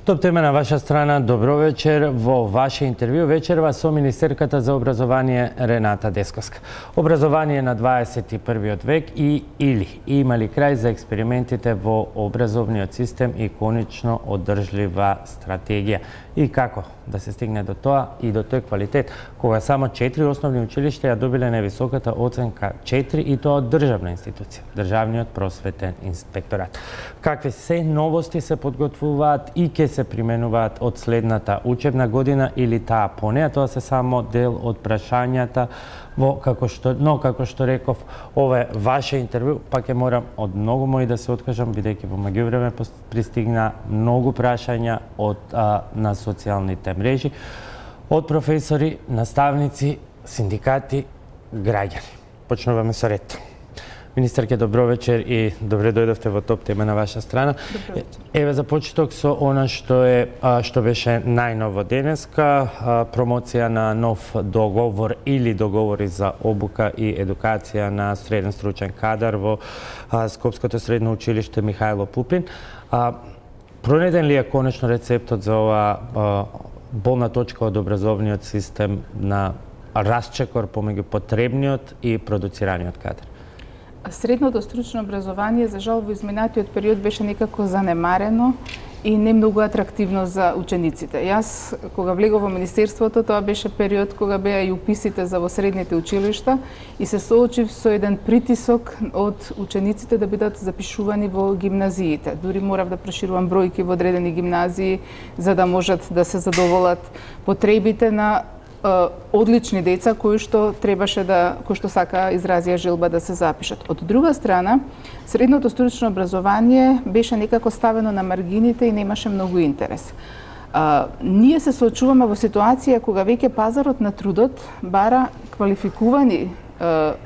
Топ тема на ваша страна. Добро вечер. Во ваше интервју вечерва со министерката за образование Рената Десковска. Образование на 21. век или има ли крај за експериментите во образовниот систем и конечно одржлива стратегија? И како да се стигне до тоа и до тој квалитет, кога само 4 основни училишта ја добиле највисоката оценка 4 и тоа од државна институција, Државниот просветен инспекторат. Какви се новости се подготвуваат и ќе се применуваат од следната учебна година или таа по неа, тоа се само дел од прашањата како што реков, ова е ваше интервју, па ќе морам од многу мои да се откажам, бидејќи во меѓувреме пристигна многу прашања на социјалните мрежи, од професори, наставници, синдикати, граѓани. Почнуваме со ред. Министерке, добро вечер и добре дојдовте во топ тема на ваша страна. Еве за почеток со она што беше најново денеска, промоција на нов договор или договори за обука и едукација на среден стручен кадар во Скопското средно училиште Михајло Пупин. Пронеден ли е конечно рецептот за ова болна точка од образовниот систем на расчекор помеѓу потребниот и продуцираниот кадар? Средното стручно образование, за жал, во изминатиот период беше некако занемарено и не многу атрактивно за учениците. Јас, кога влегов во Министерството, тоа беше период кога беа и уписите за во средните училишта и се соочив со еден притисок од учениците да бидат запишувани во гимназиите. Дури морав да проширувам бројки во одредени гимназии за да можат да се задоволат потребите на одлични деца кои што сака изразија желба да се запишат. Од друга страна, средното стручно образование беше некако ставено на маргините и немаше многу интерес. Ние се соочуваме во ситуација кога веќе пазарот на трудот бара квалификувани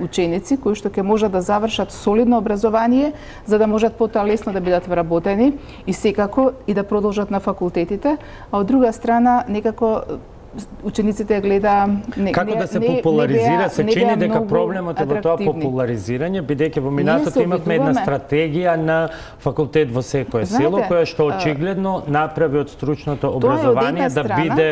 ученици кои што ќе можат да завршат солидно образование за да можат потоа лесно да бидат вработени и секако и да продолжат на факултетите, а од друга страна некако учениците ја гледа како да се популаризира, се чини дека проблемот е во тоа популаризирање, бидејќи во минатото имавме една стратегија на факултет во секое село, која што очигледно направи од стручното образование да биде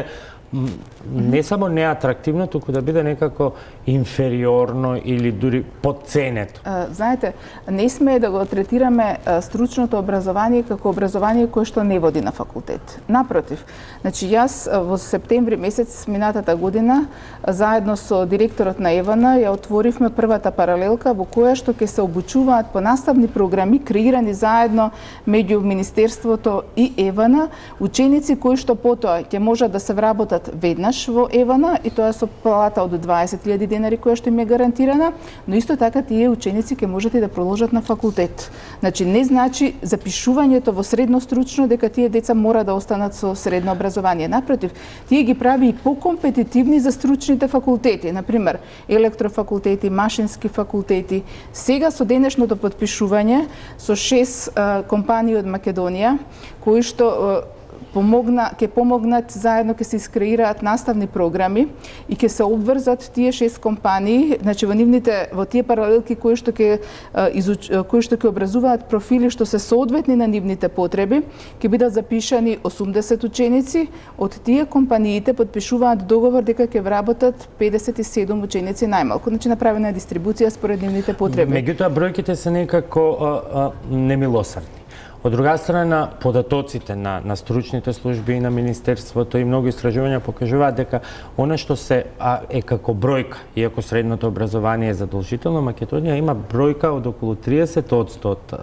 не само неатрактивно, туку да биде некако инфериорно или дури подценето. Знаете, не сме да го третираме стручното образование како образование кое што не води на факултет. Напротив, значи јас во септември месец минатата година заедно со директорот на ЕВН ја отворивме првата паралелка во која што ќе се обучуваат по наставни програми креирани заедно меѓу Министерството и ЕВН ученици кои што потоа ќе можат да се вработат веднаш во ЕВН и тоа со плата од 20.000 денари која што им е гарантирана, но исто така тие ученици ќе можат и да продолжат на факултет. Значи не значи запишувањето во средно стручно дека тие деца мора да останат со средно образование. Напротив, тие ги прави и покомпетитивни за стручните факултети, например електрофакултети, машински факултети. Сега со денешното потпишување со 6 компании од Македонија кои што ќе помогнат, заедно ќе се искреираат наставни програми и ќе се обврзат тие 6 компании, значи во тие паралелки кои што ќе образуваат профили што се соодветни на нивните потреби, ќе бидат запишани 80 ученици, од тие компаниите потпишуваат договор дека ќе вработат 57 ученици најмалку, значи направена е дистрибуција според нивните потреби. Меѓутоа бројките се некако немилосрдни. Од друга страна, податоците на стручните служби и на Министерството и многу истражувања покажуваат дека она што се е како бројка, иако средното образование е задолжително, Македонија има бројка од околу 30% од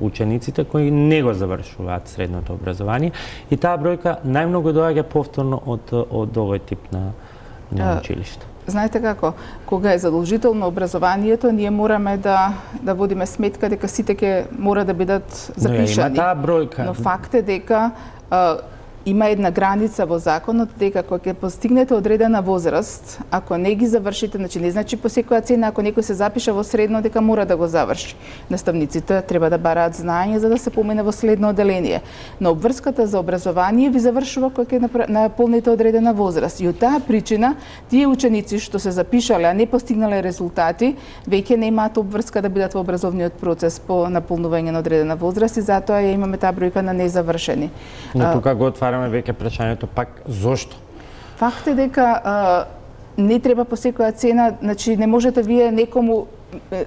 учениците кои не го завршуваат средното образование и таа бројка најмногу доаѓа повторно од овој тип на училиште. Знаете како, кога е задолжително образованието, ние мораме да водиме сметка дека сите ќе мора да бидат запишани. Но има таа бројка. Но факт е дека има една граница во законот дека кога ќе постигнете одредена возраст, ако не ги завршите, значи не значи по секоја цена ако некој се запише во средно дека мора да го заврши. Наставниците треба да бараат знаење за да се помине во следно оделение. Но обврската за образование ви завршува кога ќе наполните одредена возраст. И од таа причина тие ученици што се запишале, а не постигнале резултати, веќе немаат обврска да бидат во образовниот процес по наполнување на одредена возраст и затоа ја имаме таа бројка на незавршени. Но тука го отвараме веќе прашањето пак зошто? Факт е дека не треба по секоја цена, значи не можете вие некому,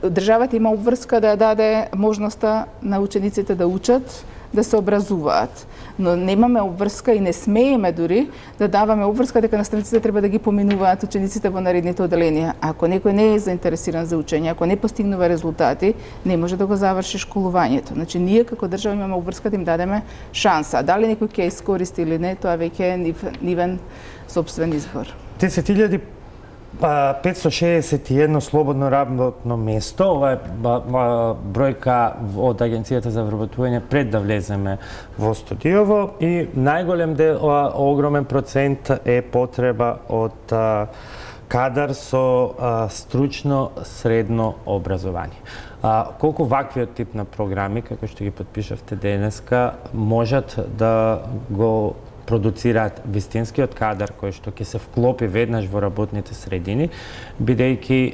државата има обврска да ја даде можноста на учениците да учат, да се образуваат. Но немаме обврска и не смееме дури да даваме обврска дека наставниците треба да ги поминуваат учениците во наредните оделенија. Ако некој не е заинтересиран за учење, ако не постигнува резултати, не може да го заврши школувањето. Значи ние како држава имаме обврска да им дадеме шанса. Дали некој ќе искористи или не, тоа веќе е нивен собствен избор. 10.561 слободно работно место, ова е бројка од Агенцијата за вработување пред да влеземе во студиово и најголем дел, огромен процент е потреба од кадар со стручно средно образование. Колку ваквиот тип на програми, како што ги подпишавте денеска, можат да го продуцираат вистинскиот кадар кој што ќе се вклопи веднаш во работните средини, бидејќи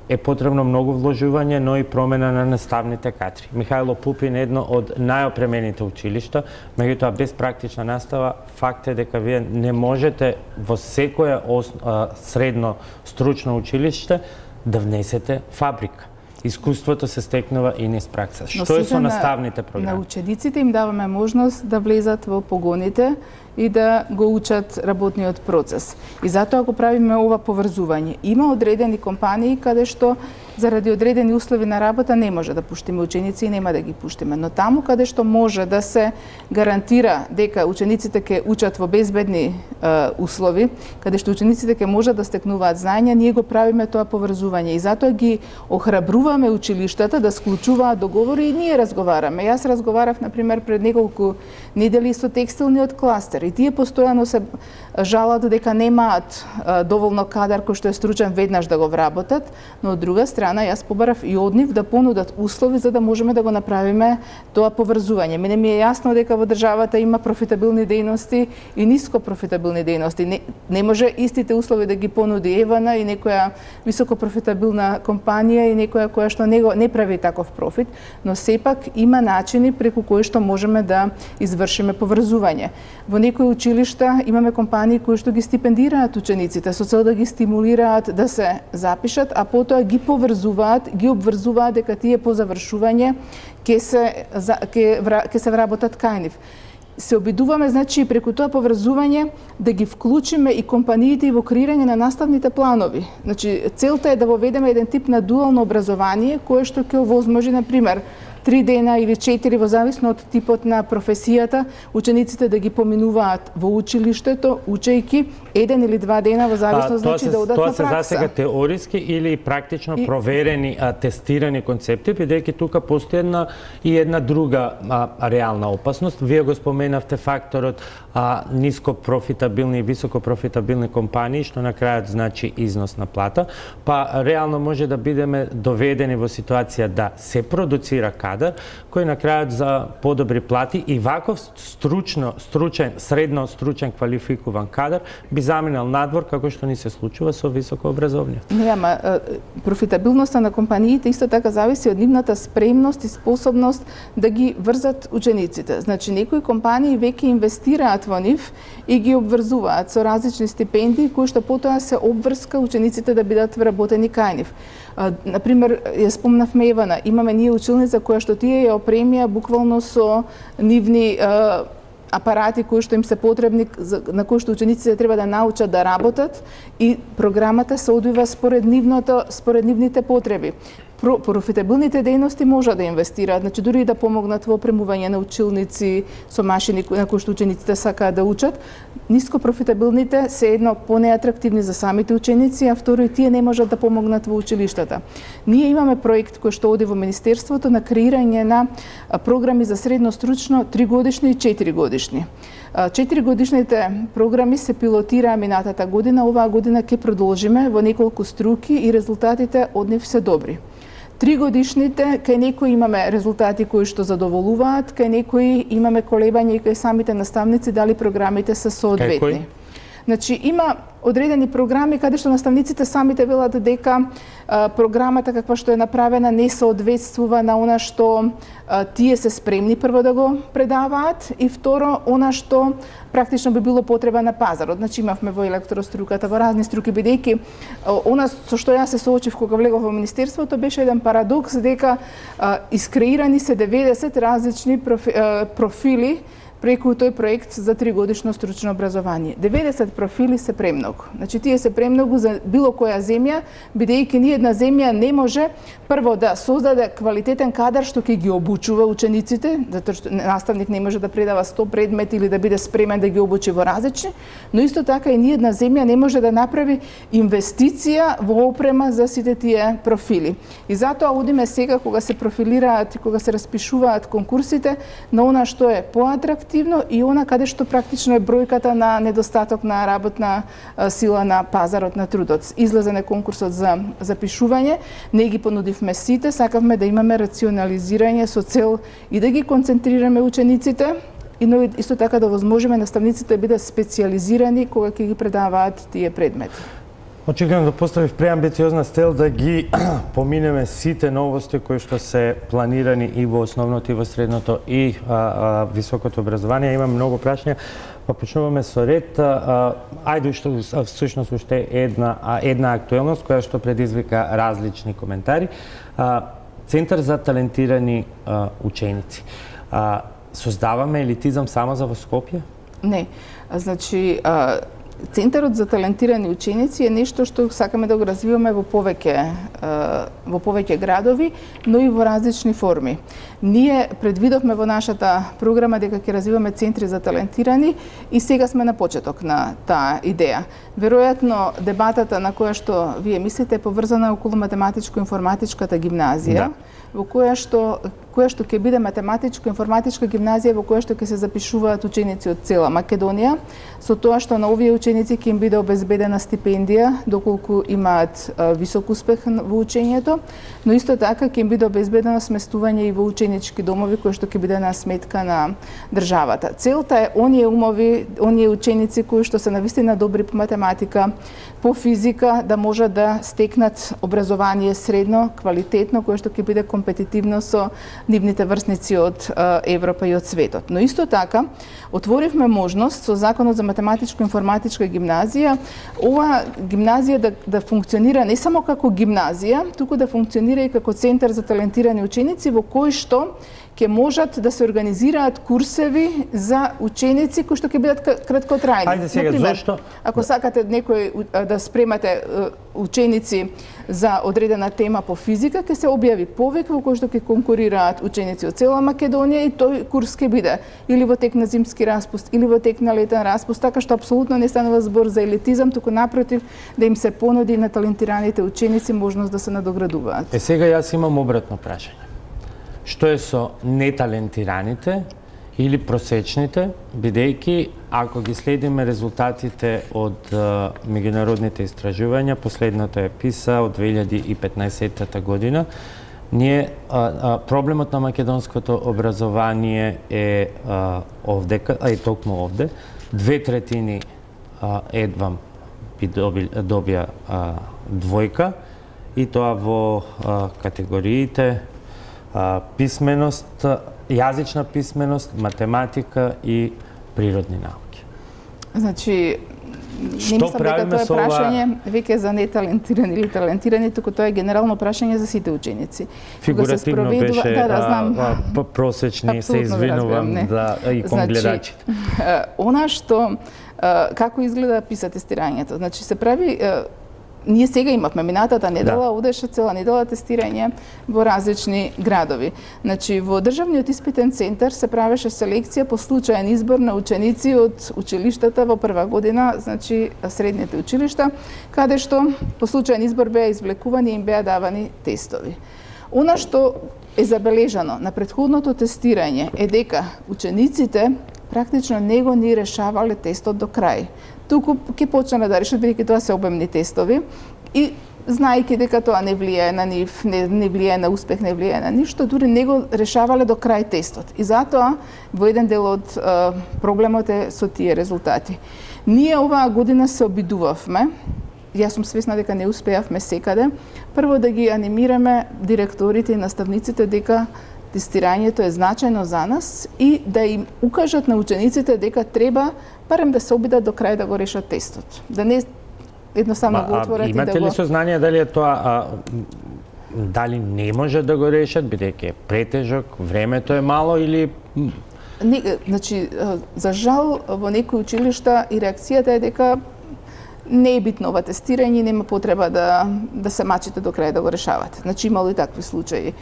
е потребно многу вложување, но и промена на наставните кадри. Михајло Пупин е едно од најопремените училишта, меѓутоа без практична настава, факт е дека вие не можете во секое средно стручно училиште да внесете фабрика. Искуството се стекнува и низ пракса. Што е со наставните програми? На учениците им даваме можност да влезат во погоните и да го учат работниот процес. И затоа го правиме ова поврзување. Има одредени компании каде што заради одредени услови на работа не може да пуштиме ученици и нема да ги пуштиме. Но таму каде што може да се гарантира дека учениците ќе учат во безбедни услови, каде што учениците ќе можат да стекнуваат знаења, ние го правиме тоа поврзување. И затоа ги охрабруваме училиштата да склучуваат договори и ние разговараме. Јас разговарав, например, пред неколку недели со текстилниот кластер и тие постојано се жалат дека немаат доволно кадар кој што е стручен веднаш да го вработат, но од друга страна јас побарав и од нив да понудат услови за да можеме да го направиме тоа поврзување. Мене ми е јасно дека во државата има профитабилни дејности и ниско профитабилни дејности. Не може истите услови да ги понуди Евана и некоја високо профитабилна компанија и некоја која што не прави таков профит, но сепак има начини преку кои што можеме да извршиме поврзување. Во некои училишта имаме компании кои што ги стипендираат учениците со цел да ги стимулираат да се запишат, а потоа ги поврзуваат, ги обврзуваат дека тие по завршување ќе се вработат кај нив. Се обидуваме, значи, преку тоа поврзување да ги вклучиме и компаниите и во креирање на наставните планови. Значи, целта е да воведеме еден тип на дуално образование кое што ќе овозможи, например, 3 дена или 4 во зависно од типот на професијата, учениците да ги поминуваат во училиштето, учејки 1 или 2 дена во зависно, значи да одат на пракса. Тоа се засега теориски или практично проверени, тестирани концепти, бидејќи тука постои една друга реална опасност. Вие го споменавте факторот ниско профитабилни и високо профитабилни компании, што на крајот значи износ на плата, па реално може да бидеме доведени во ситуација да се продуцира кадар кој на крајот за подобри плати и ваков средно стручен квалификуван кадар би заминал надвор како што ни се случува со високо образование. Не, ама профитабилноста на компаниите исто така зависи од нивната спремност и способност да ги врзат учениците. Значи некои компании веќе инвестираат во нив и ги обврзуваат со различни стипендии кои што потоа се обврска учениците да бидат вработени кај нив. Например, ја спомнавме Евана, имаме ние училница која што тие ја опремија буквално со нивни апарати кои што им се потребни, на кои што учениците треба да научат да работат и програмата се одвива според нивните потреби. Профитабилните дејности може да инвестираат, значи дури и да помогнат во опремување на училници со машини на кои што учениците сакаат да учат. Ниско профитабилните се едно понеатрактивни за самите ученици, а второ и тие не можат да помогнат во училиштата. Ние имаме проект кој што оди во Министерството на креирање на програми за средно стручно 3-годишни и 4-годишни. 4-годишните програми се пилотираа минатата година, оваа година ќе продолжиме во неколку струки и резултатите од нив се добри. 3-годишните, кај некои имаме резултати кои што задоволуваат, кај некои имаме колебање и кај самите наставници дали програмите се соодветни. Значи, има одредени програми каде што наставниците самите велат дека програмата каква што е направена не соодветствува на она што тие се спремни прво да го предаваат и второ она што практично би било потреба на пазарот. Значи имавме во електроструката, во разни струки, бидејќи она со што јас се соочив кога влегов во министерството беше еден парадокс дека искреирани се 90 различни профили преку тој проект за 3-годишно стручно образование. 90 профили се премногу. Значи, тие се премногу за било која земја, бидејќи ни една земја не може прво да создаде квалитетен кадар што ќе ги обучува учениците, затоа што наставник не може да предава 100 предмети или да биде спремен да ги обучи во различни, но исто така и ни една земја не може да направи инвестиција во опрема за сите тие профили. И затоа одиме сега кога се профилираат и кога се распишуваат конкурсите на она што е поатрактивно и она каде што практично е бројката на недостаток на работна сила на пазарот на трудот. Излезе на конкурсот за запишување, не ги понудивме сите, сакавме да имаме рационализирање со цел и да ги концентрираме учениците, но исто така да возможиме наставниците да бидат специализирани кога ќе ги предаваат тие предмети. Очигледно да поставив преамбициозна цел да ги поминеме сите новости кои што се планирани и во основното и во средното и високото образование. Има многу прашања, па почнуваме со ред. Ајде што всушност уште една актуелност која што предизвика различни коментари. Центар за талентирани ученици. Создаваме елитизам само за во Скопје? Не. Значи, Центарот за талентирани ученици е нешто што сакаме да го развиваме во повеќе градови, но и во различни форми. Ние предвидовме во нашата програма дека ќе развиваме центри за талентирани и сега сме на почеток на таа идеја. Веројатно дебатата на која што вие мислите е поврзана околу математичко-информатичката гимназија, во која што ќе биде математичко-информатичка гимназија во која што ќе се запишуваат ученици од цела Македонија, со тоа што на овие ученици ќе им биде обезбедена стипендија доколку имаат висок успех во учењето, но исто така ќе им биде обезбедено сместување и во ученички домови кои што ќе биде на сметка на државата. Целта е оние ученици кои што се навистина добри по математика, по физика, да можат да стекнат образование средно, квалитетно, кое што ќе биде компетитивно со нивните врсници од Европа и од светот. Но исто така, отворивме можност со Законот за математичко-информатичка гимназија, ова гимназија да функционира не само како гимназија, туку да функционира и како центар за талентирани ученици во кој што ќе можат да се организираат курсеви за ученици кои што ќе бидат краткотрајни. Ајде сега, зошто? Ако сакате некој да спремате ученици за одредена тема по физика, ќе се објави повик во кој што ќе конкурираат ученици од цела Македонија и тој курс ќе биде или во тек на зимски распуст, или во тек на летен распуст, така што апсолутно не станува збор за елитизам, туку напротив да им се понуди на талентираните ученици можност да се надоградуваат. Сега јас имам обратно прашање. Што е со неталентираните или просечните, бидејќи ако ги следиме резултатите од меѓународните истражувања, последното е PISA од 2015 година, ние проблемот на македонското образование е овдека, а и токму овде, 2/3 едвам би добија двојка и тоа во категориите писменост, јазична писменост, математика и природни науки. Значи, не мислам дека тоа е прашање веќе за неталентирани или талентирани, туку тоа е генерално прашање за сите ученици. Фигуративно беше просечни, се извинувам и кон гледачите. Она што, како изгледа PISA тестирањето? Значи, се прави ние сега имавме минатата недела, одеше цела недела тестирање во различни градови. Значи, во Државниот испитен центар се правеше селекција по случаен избор на ученици од училиштата во прва година, значи средните училишта, каде што по случаен избор беа извлекувани и им беа давани тестови. Она што е забележано на претходното тестирање е дека учениците практично не го ни решавале тестот до крај. Туку ќе почнале да решат, бидејќи тоа се обемни тестови и знаејќи дека тоа не влијае на нив, не влијае на успех, не влијае на ништо, дури не го решавале до крај тестот. И затоа во еден дел од проблемот е со тие резултати. Ние оваа година се обидувавме, јас сум свесна дека не успеавме секаде, прво да ги анимираме директорите и наставниците дека тестирањето е значајно за нас и да им укажат на учениците дека треба барем да се обидат до крај да го решат тестот. Да не едноставно го отворат и да го... Имате ли сознание дали е тоа дали не може да го решат бидејќи е претежок, времето е мало или значи за жал во некои училишта и реакцијата е дека не е битно ова тестирање, нема потреба да се мачите до крај да го решавате. Значи имало и такви случаи.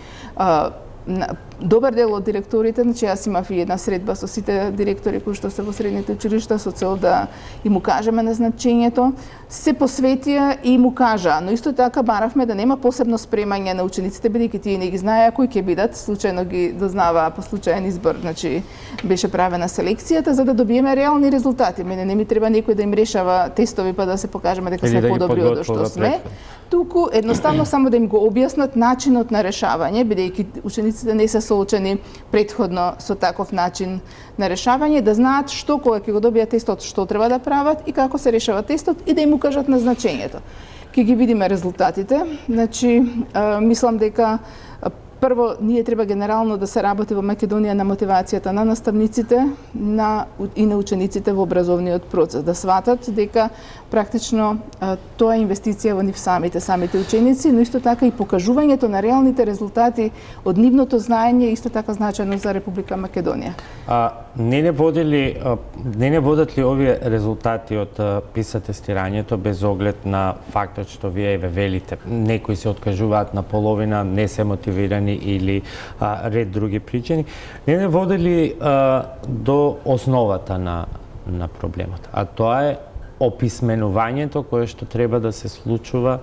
Добар дел од директорите, значи јас имав и една средба со сите директори кои што се во средните училишта со цел да им укажеме на значењето, се посветија и им укажаа, но исто така баравме да нема посебно спремање на учениците, бидејќи тие не ги знаеа кои ќе бидат, случајно ги дознаваа по случаен избор, значи беше правена селекцијата за да добиеме реални резултати. Мене не ми треба некој да им решава тестови па да се покажеме дека сме подобри од што сме. Туку едноставно само да им го објаснат начинот на решавање, бидејќи учениците не се соочени предходно со таков начин на решавање, да знаат што кога ќе го добијат тестот, што треба да прават и како се решава тестот и да им укажат на значењето. Ќе ги видиме резултатите. Значи, мислам дека прво, ние треба генерално да се работи во Македонија на мотивацијата на наставниците и на учениците во образовниот процес. Да сватат дека практично тоа е инвестиција во нив самите ученици, но исто така и покажувањето на реалните резултати од нивното знаење исто така значајно за Република Македонија. Не не водат ли овие резултати од PISA тестирањето без оглед на фактот што вие ве велите? Некои се откажуваат на половина, не се мотивирани или ред други причини. Не води ли до основата на проблемот? А тоа е описменувањето кое што треба да се случува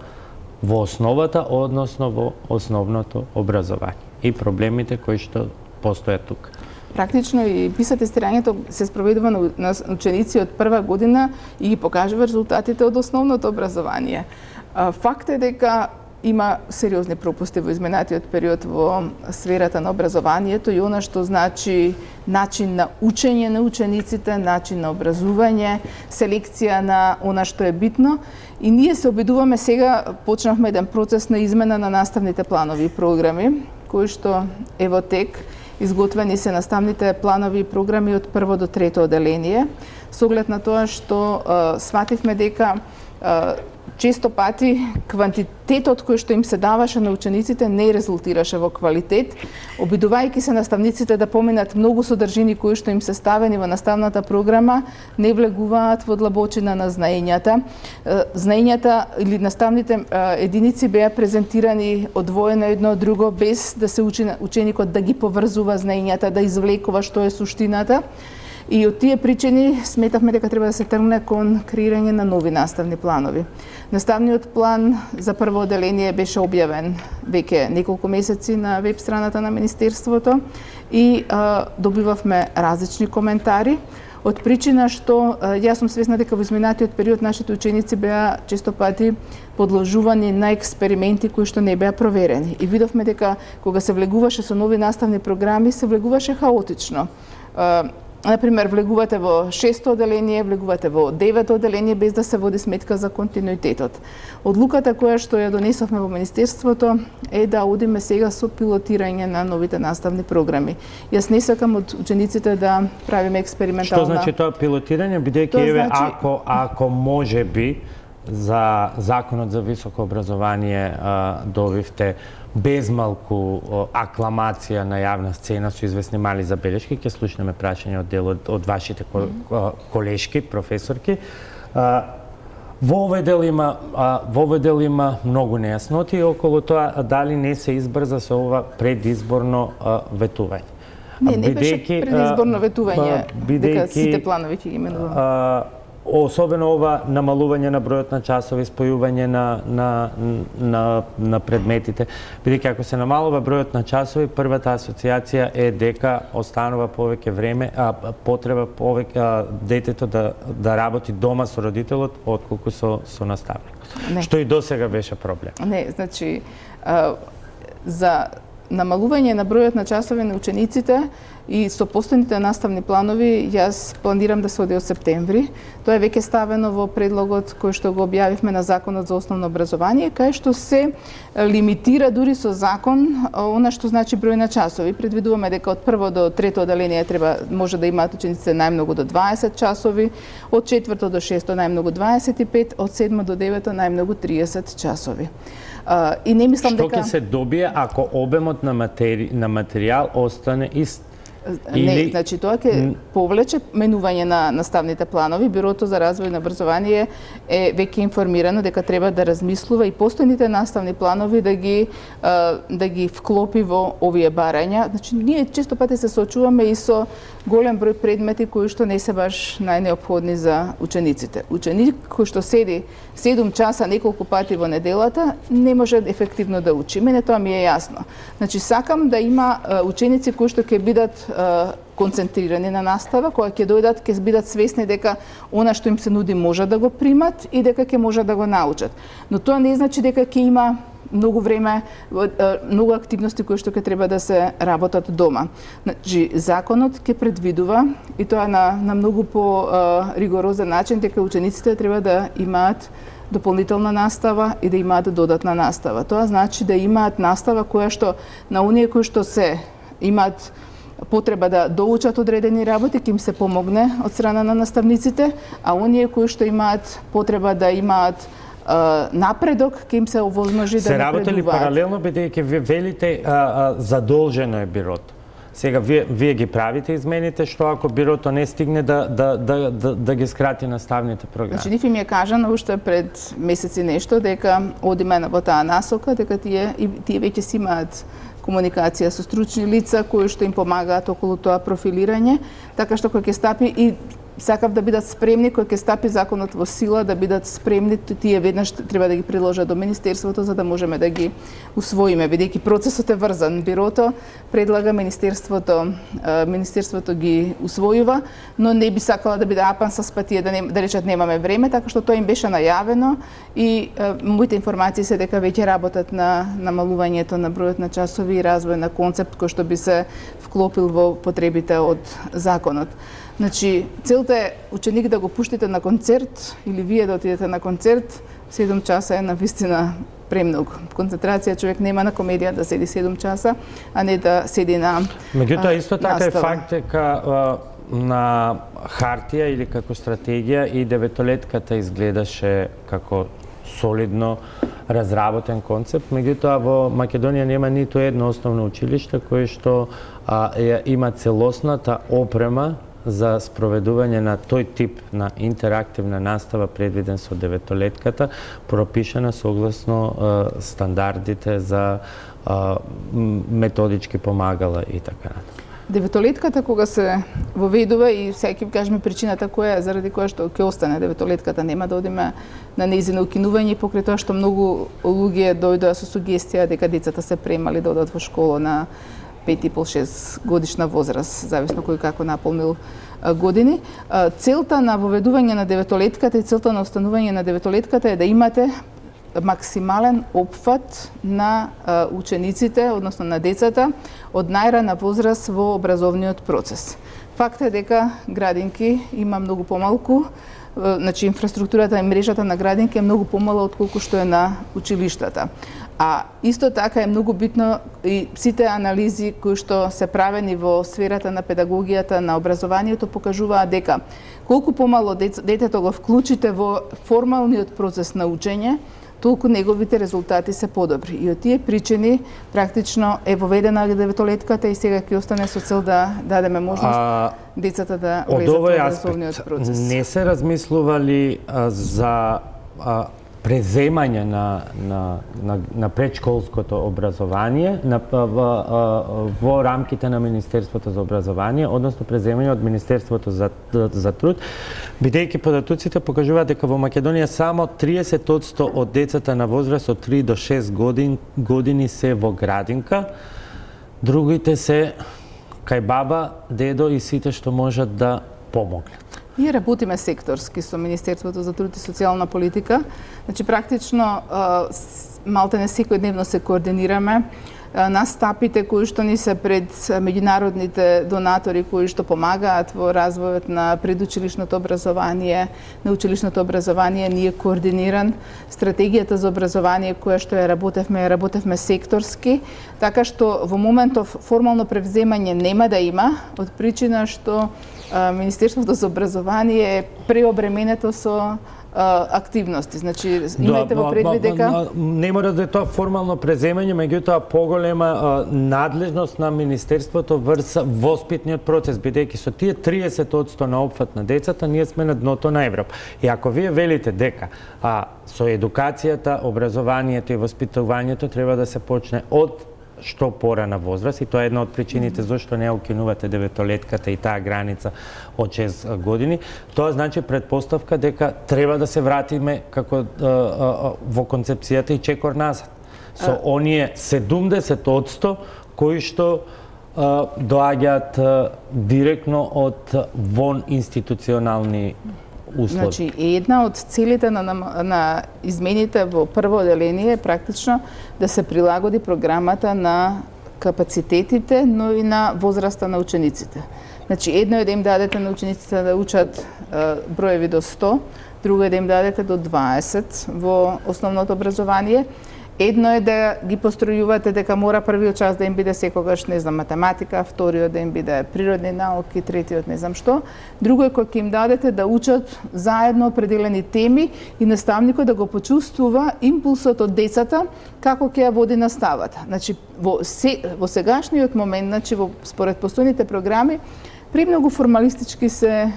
во основата, односно во основното образование и проблемите кои што постојат тука. Практично и PISA тестирањето се спроведува на ученици од прва година и ги покажува резултатите од основното образование. Факт е дека има сериозни пропусти во изминатиот период во сферата на образованието и она што значи начин на учење на учениците, начин на образување, селекција на она што е битно. И ние се обидуваме сега, почнавме еден процес на измена на наставните планови и програми, кои што е во тек. Изготвени се наставните планови и програми од прво до трето оделение, со оглед на тоа што свативме дека често пати квантитетот кој што им се даваше на учениците не резултираше во квалитет, обидувајќи се наставниците да поминат многу содржини кои што им се ставени во наставната програма, не влегуваат во длабочина на знаењата. Знаењата или наставните единици беа презентирани одвоено едно од друго, без да се ученикот да ги поврзува знаењата, да извлекува што е суштината. И од тие причини сметавме дека треба да се тргне кон креирање на нови наставни планови. Наставниот план за прво оделение беше објавен веќе неколку месеци на веб страната на Министерството и добивавме различни коментари од причина што јас сум свесна дека во изминатиот период нашите ученици беа често пати подложувани на експерименти кои што не беа проверени. И видовме дека кога се влегуваше со нови наставни програми, се влегуваше хаотично. Например, влегувате во 6-то оделение, влегувате во 9-то оделение без да се води сметка за континуитетот. Одлуката која што ја донесовме во Министерството е да одиме сега со пилотирање на новите наставни програми. Јас не сакам од учениците да правиме експериментална... Што значи тоа пилотирање, бидејќи еве ако може би за Законот за високо образование добивте безмалку акламација на јавна сцена со известни мали забелешки, ќе слушнеме прашање од дел од вашите колешки, професорки. Во овој дел има многу нејасноти околу тоа дали не се избрза со ова предизборно ветување. Не беше предизборно ветување, дека сите планови ќе ги именуваме. особено ова намалување на бројот на часови, спојување на предметите, бидејќи ако се намалува бројот на часови, првата асоциација е дека останува повеќе време, потреба повеќе детето да работи дома со родителот отколку со наставникот. Што и досега беше проблем. Не, значи за намалување на бројот на часови на учениците и со постојните наставни планови, јас планирам да се оди од септември. Тоа е веќе ставено во предлогот кој што го објавивме на Законот за основно образование, кај што се лимитира дури со закон она што значи број на часови. Предвидуваме дека од прво до трето оделение може да имаат учениците најмногу до 20 часови, од четврто до шесто најмногу 25, од седмо до девето најмногу 30 часови. И не мислам дека... Што ќе се добие ако обемот на материјал остане ист? Не, значи тоа ќе повлече менување на наставните планови. Бюрото за развој на образование е веќе информирано дека треба да размислува и постојните наставни планови да ги вклопи во овие барања. Значи ние често пати се соочуваме и со голем број предмети кои што не се баш најнеопходни за учениците. Ученик кој што седи 7 часа неколку пати во неделата не може ефективно да учи. Мене тоа ми е јасно. Значи сакам да има ученици кои што ќе бидат концентрирани на настава, кои ќе дојдат, ќе бидат свесни дека она што им се нуди може да го примат и дека ќе може да го научат. Но тоа не значи дека ќе има многу време, многу активности кои што ќе треба да се работат дома. Значи, законот ќе предвидува, и тоа на многу по-ригорозен начин, дека учениците треба да имаат дополнителна настава и да имаат додатна настава. Тоа значи да имаат настава која што на оние кои што се имаат потреба да доучат одредени работи, ќе им се помогне од страна на наставниците, а оние кои што имаат потреба да имаат напредок, ќе им се овозможи да напредуваат. Се работели паралелно, бидејќи вие велите задолжено е бирото. Сега вие ги правите измените, што ако бирото не стигне да ги скрати наставните програми. Значи ниф им е кажано уште пред месеци нешто дека одиме во таа насока, дека тие веќе си имаат комуникација со стручни лица кои што им помагаат околу тоа профилирање, така што кој ќе стапи и сакав да бидат спремни, кој ќе стапи законот во сила, да бидат спремни, тие веднаш треба да ги приложат до Министерството за да можеме да ги усвоиме, бидејќи процесот е врзан. Бирото предлага, Министерството ги усвојува, но не би сакала да биде апан со спатија да речат немаме време, така што тоа им беше најавено и моите информации се дека веќе работат на намалувањето на бројот на часови и развој на концепт кој што би се вклопил во потребите од законот. Значи, целта е ученик да го пуштите на концерт или вие да отидете на концерт, 7 часа е навистина премногу. Концентрација човек нема на комедија да седи 7 часа, а не да седи на Меѓутоа, исто така е факт дека на хартија или како стратегија и деветолетката изгледаше како солидно разработен концепт, меѓутоа во Македонија нема ниту едно основно училиште кое што има целосната опрема за спроведување на тој тип на интерактивна настава предвиден со деветолетката, пропишана согласно стандардите за методички помагала и така натаму. Деветолетката кога се воведува и секи кажеме причината која е заради која што ќе остане деветолетката, нема да одиме на нејзино укинување покрај тоа што многу луѓе дојдоа со сугестија дека децата се премали да одат во школа на 5,5-6 годишна возраст, зависно кој како наполнил години. Целта на воведување на деветолетката и целта на останување на деветолетката е да имате максимален опфат на учениците, односно на децата, од најрана возраст во образовниот процес. Факт е дека градинки има многу помалку, значи инфраструктурата и мрежата на градинки е многу помала отколку што е на училиштата. А исто така е многу битно и сите анализи кои што се правени во сферата на педагогијата, на образованието, покажуваат дека колку помало детето го вклучите во формалниот процес на учење, толку неговите резултати се подобри. И од тие причини практично е воведена деветолетката и сега ќе остане со цел да дадеме можност децата да влезат во образовниот процес. Не се размислували за преземање на предшколското образование во рамките на Министерството за образование, односно преземање од Министерството за труд, бидејќи податоците покажуваат дека во Македонија само 30% од децата на возраст од 3 до 6 години се во градинка, другите се кај баба, дедо и сите што можат да помогнат. Ние работиме секторски со Министерството за труд и социјална политика. Значи, практично, малтене секојдневно се координираме. Настапите кои што ни се пред меѓународните донатори кои што помагаат во развојот на предучилишното образование, на училишното образование, ние координиран. Стратегијата за образование која што ја работевме секторски, така што во моментов формално превземање нема да има, од причина што Министерството за образование е преобременето со активности. Значи, имајте во предвид дека не мора да е тоа формално преземање, меѓутоа поголема надлежност на Министерството врз воспитниот процес, бидејќи со тие 30% на опфат на децата ние сме на дното на Европа. И ако вие велите дека со едукацијата, образованието и воспитувањето треба да се почне од што порана возраст, и тоа е една од причините зашто не ја укинувате деветолетката и таа граница од 6 години, тоа значи предпоставка дека треба да се вратиме како во концепцијата и чекор назад. Со оние 70% кои што доаѓаат директно од вон институционални услови. Значи, една од целите на измените во прво оделение е практично да се прилагоди програмата на капацитетите, но и на возраста на учениците. Значи, едно е да им дадете на учениците да учат броеви до 100, друго е да им дадете до 20 во основното образование. Едно е да ги постројувате дека мора првиот час да им биде секогаш, не знам, математика, вториот да им биде природни науки, третиот не знам што. Друго е кога ќе им дадете да учат заедно определени теми и наставникот да го почувствува импулсот од децата како ќе ја води наставата. Значи, во сегашниот момент, значи, според постојните програми, премногу формалистички се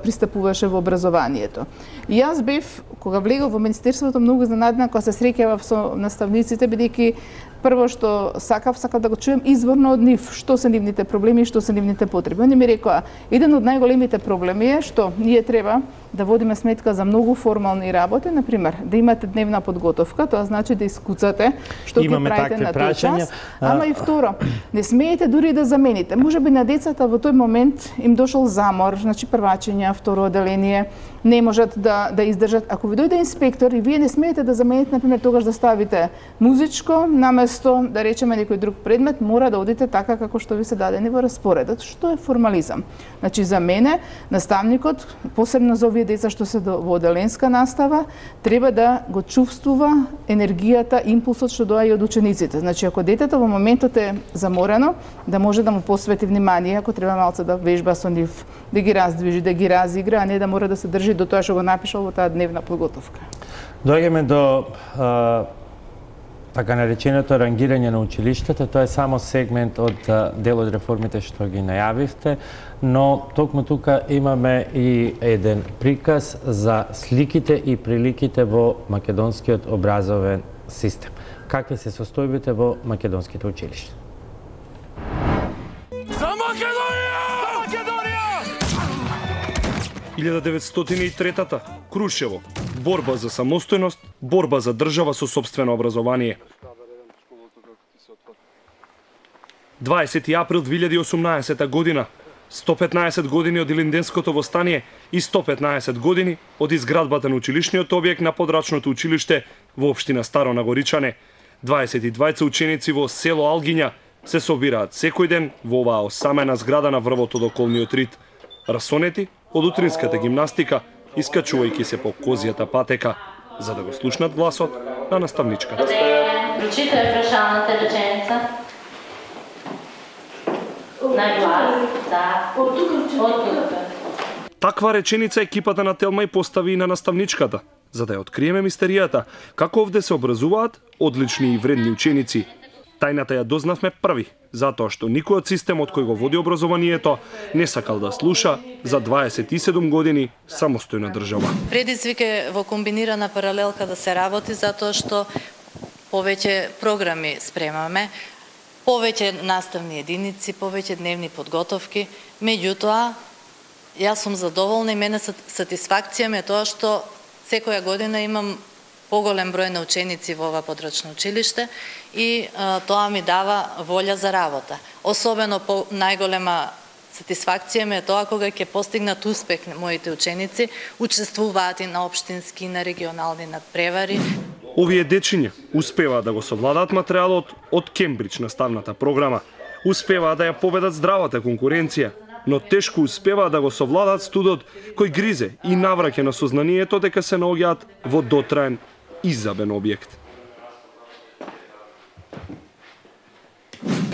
пристапуваше во образованието. И јас бев, кога влегов во Министерството, многу изненадена кога се среќавав со наставниците, бидејќи прво што сакав да го чуем изворно од нив, што се нивните проблеми и што се нивните потреби. Они ми рекоа, еден од најголемите проблеми е што ние треба да водиме сметка за многу формални работи, например, да имате дневна подготовка, тоа значи да искуцате што ќе правите на тој час, ама и второ, не смеете дури да замените. Можеби на децата во тој момент им дошол замор, значи првачење, второ оделение, не можат да издржат. Ако ви дојде инспектор и вие не смеете да замените, например, тогаш да ставите музичко, наместо да речеме некој друг предмет, мора да одите така како што ви се дадени во распоредот. Што е формализам? Значи, за мене, наставникот, посебно за овие деца што се во оделенска настава, треба да го чувствува енергијата, импулсот што доаѓа од учениците. Значи, ако детето во моментот е заморено, да може да му посвети внимание, ако треба малце да вежба со нив, да ги раздвижи, да ги разигра, а не да мора да се држи до тоа што го напишал во таа дневна подготовка. Доаѓаме до така нареченото рангирање на училиштата. Тоа е само сегмент од дел од реформите што ги најавивте, но токму тука имаме и еден приказ за сликите и приликите во македонскиот образовен систем. Какви се состојбите во македонските училишта? За Македонија! За Македонија! 1903-та, Крушево. Борба за самостојност, борба за држава со сопствено образование. 20 април 2018 година, 115 години од Илинденското востание и 115 години од изградбата на училишниот објект на подрачното училиште во општина Старо Нагоричане. 22 ученици во село Алгиња се собираат секој ден во оваа осамена зграда на врвот од околниот рид, расонети од утринската гимнастика, искачувајќи се по козијата патека, за да го слушнат гласот на наставничката. Прочитай прашалната реченица. На глас, да. Од тука. Таква реченица екипата на Телма и постави и на наставничката, за да ја откриеме мистеријата, како овде се образуваат одлични и вредни ученици. Тајната ја дознавме први, затоа што никој од системот кој го води образованието не сакал да слуша за 27 години самостојна држава. Предизвик е во комбинирана паралелка да се работи, затоа што повеќе програми спремаме, повеќе наставни единици, повеќе дневни подготовки. Меѓутоа, јас сум задоволна и мене сатисфакција ми е тоа што секоја година имам поголем број на ученици во ова подрачно училиште и тоа ми дава волја за работа. Особено најголема сатисфакција ми е тоа кога ќе постигнат успех моите ученици, учествуваат и на општински и на регионални надпревари. Овие дечиња успеваат да го совладаат материјалот од Кембридж наставната програма, успеваат да ја победат здравата конкуренција, но тешко успеваат да го совладаат студот кој гризе и навраќа на сознанието дека се наоѓаат во дотраен изабен објект.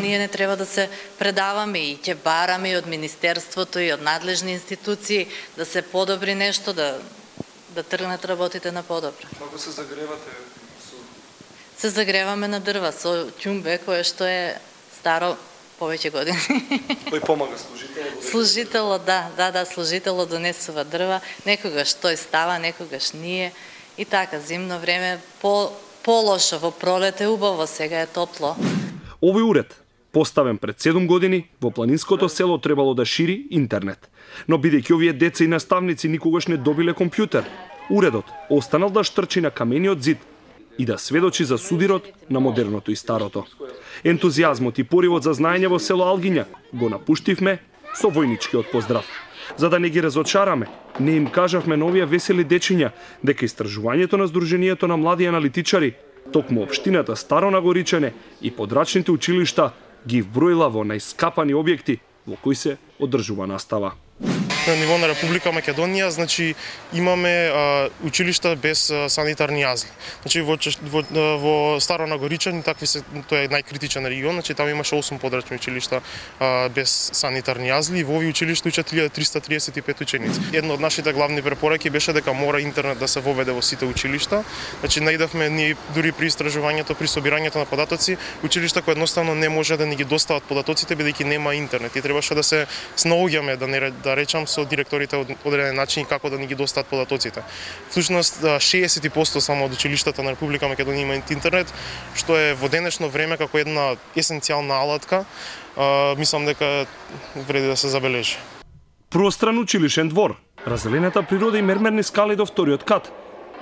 Ние не треба да се предаваме и ќе бараме и од Министерството и од надлежни институции да се подобри нешто, да тргнат работите на подобро. Како се загревате? Се загреваме на дрва со ќумбе кое што е старо повеќе години. Кој помага служителот? Служителот, да, служителот донесува дрва, некогаш тој става, некогаш ние. И така, зимно време полошо, во пролет е убаво, сега е топло. Овој уред, поставен пред 7 години, во планинското село требало да шири интернет. Но бидејќи овие деца и наставници никогаш не добиле компјутер, уредот останал да штрчи на камениот зид и да сведочи за судирот на модерното и старото. Ентузијазмот и поривот за знаење во село Алгиња го напуштивме со војничкиот поздрав. За да не ги разочараме, не им кажавме на овие весели дечиња дека истражувањето на Сдруженијето на млади аналитичари, токму општината Старо Нагоричане и подрачните училишта ги вброила во најскапани објекти во кои се одржува настава. На ниво на Република Македонија, значи имаме училишта без санитарни јазли. Значи во Старо Нагоричани такви се, тоа е најкритичен регион, значи таму имаше 8 подрачни училишта без санитарни јазли и во овие училишта учат 1335 ученици. Една од нашите главни препораки беше дека мора интернет да се воведе во сите училишта. Значи најдовме ние дури при истражувањето, при собирањето на податоци, училишта кои едноставно не може да ни ги достават податоците бидејќи нема интернет и требаше да се снаоѓаме да речам со директорите од одреден начин како да ни ги достават податоците. Всушност 60% само од училиштата на Република Македонија имаат интернет, што е во денешно време како една есенцијална алатка, мислам дека вреди да се забележи. Простран училишен двор, разделената природа и мермерни скали до вториот кат.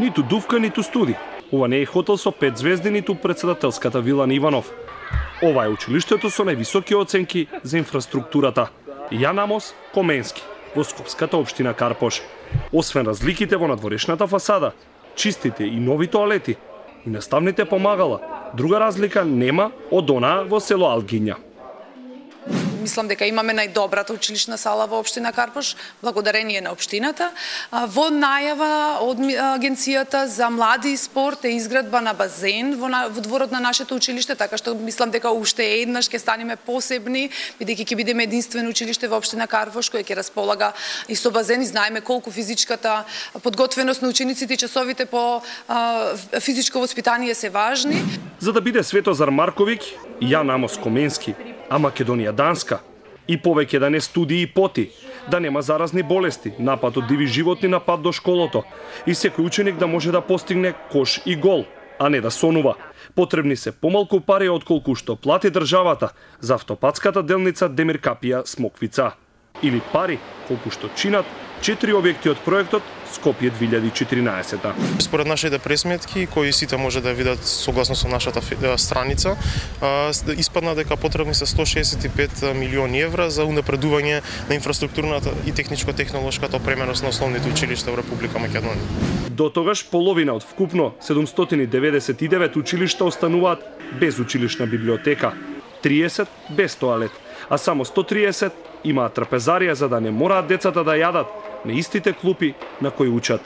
Ниту дувка, ниту студи. Ова не е хотел со 5 звезди, ниту председателската вила на Иванов. Ова е училиштето со највисоки оценки за инфраструктурата. Јан Амос Коменски, во Скопската општина Карпош. Освен разликите во надворешната фасада, чистите и нови тоалети и наставните помагала, друга разлика нема од онаа во село Алгиња. Мислам дека имаме најдобрата училишна сала во општина Карпош, благодарение на општината. Во најава од Агенцијата за млади и спорт е изградба на базен во дворот на нашето училиште, така што мислам дека уште еднаш ќе станеме посебни, бидејќи ќе бидеме единствено училиште во општина Карпош кој ќе располага и со базен и знаеме колку физичката подготвеност на учениците и часовите по физичко воспитание се важни. За да биде Светозар Марковиќ, Јан Амос Коменски, а Македонија Данска, и повеќе да не студии и поти, да нема заразни болести, напад од диви животни на пат до школото и секој ученик да може да постигне кош и гол, а не да сонува. Потребни се помалку пари отколку што плати државата за автопатската делница Демир Капија Смоквица. Или пари колку што чинат 4 објекти од проектот Скопје 2014. Според нашите пресметки, кои сите може да видат согласно со нашата страница, испадна дека потребни се 165 милиони евра за унапредување на инфраструктурната и техничко-технолошката опременост на основните училишта во Република Македонија. До тогаш половина од вкупно 799 училишта остануваат без училишна библиотека, 30 без тоалет, а само 130 имаат трапезарија за да не мораат децата да јадат на истите клупи на кои учат.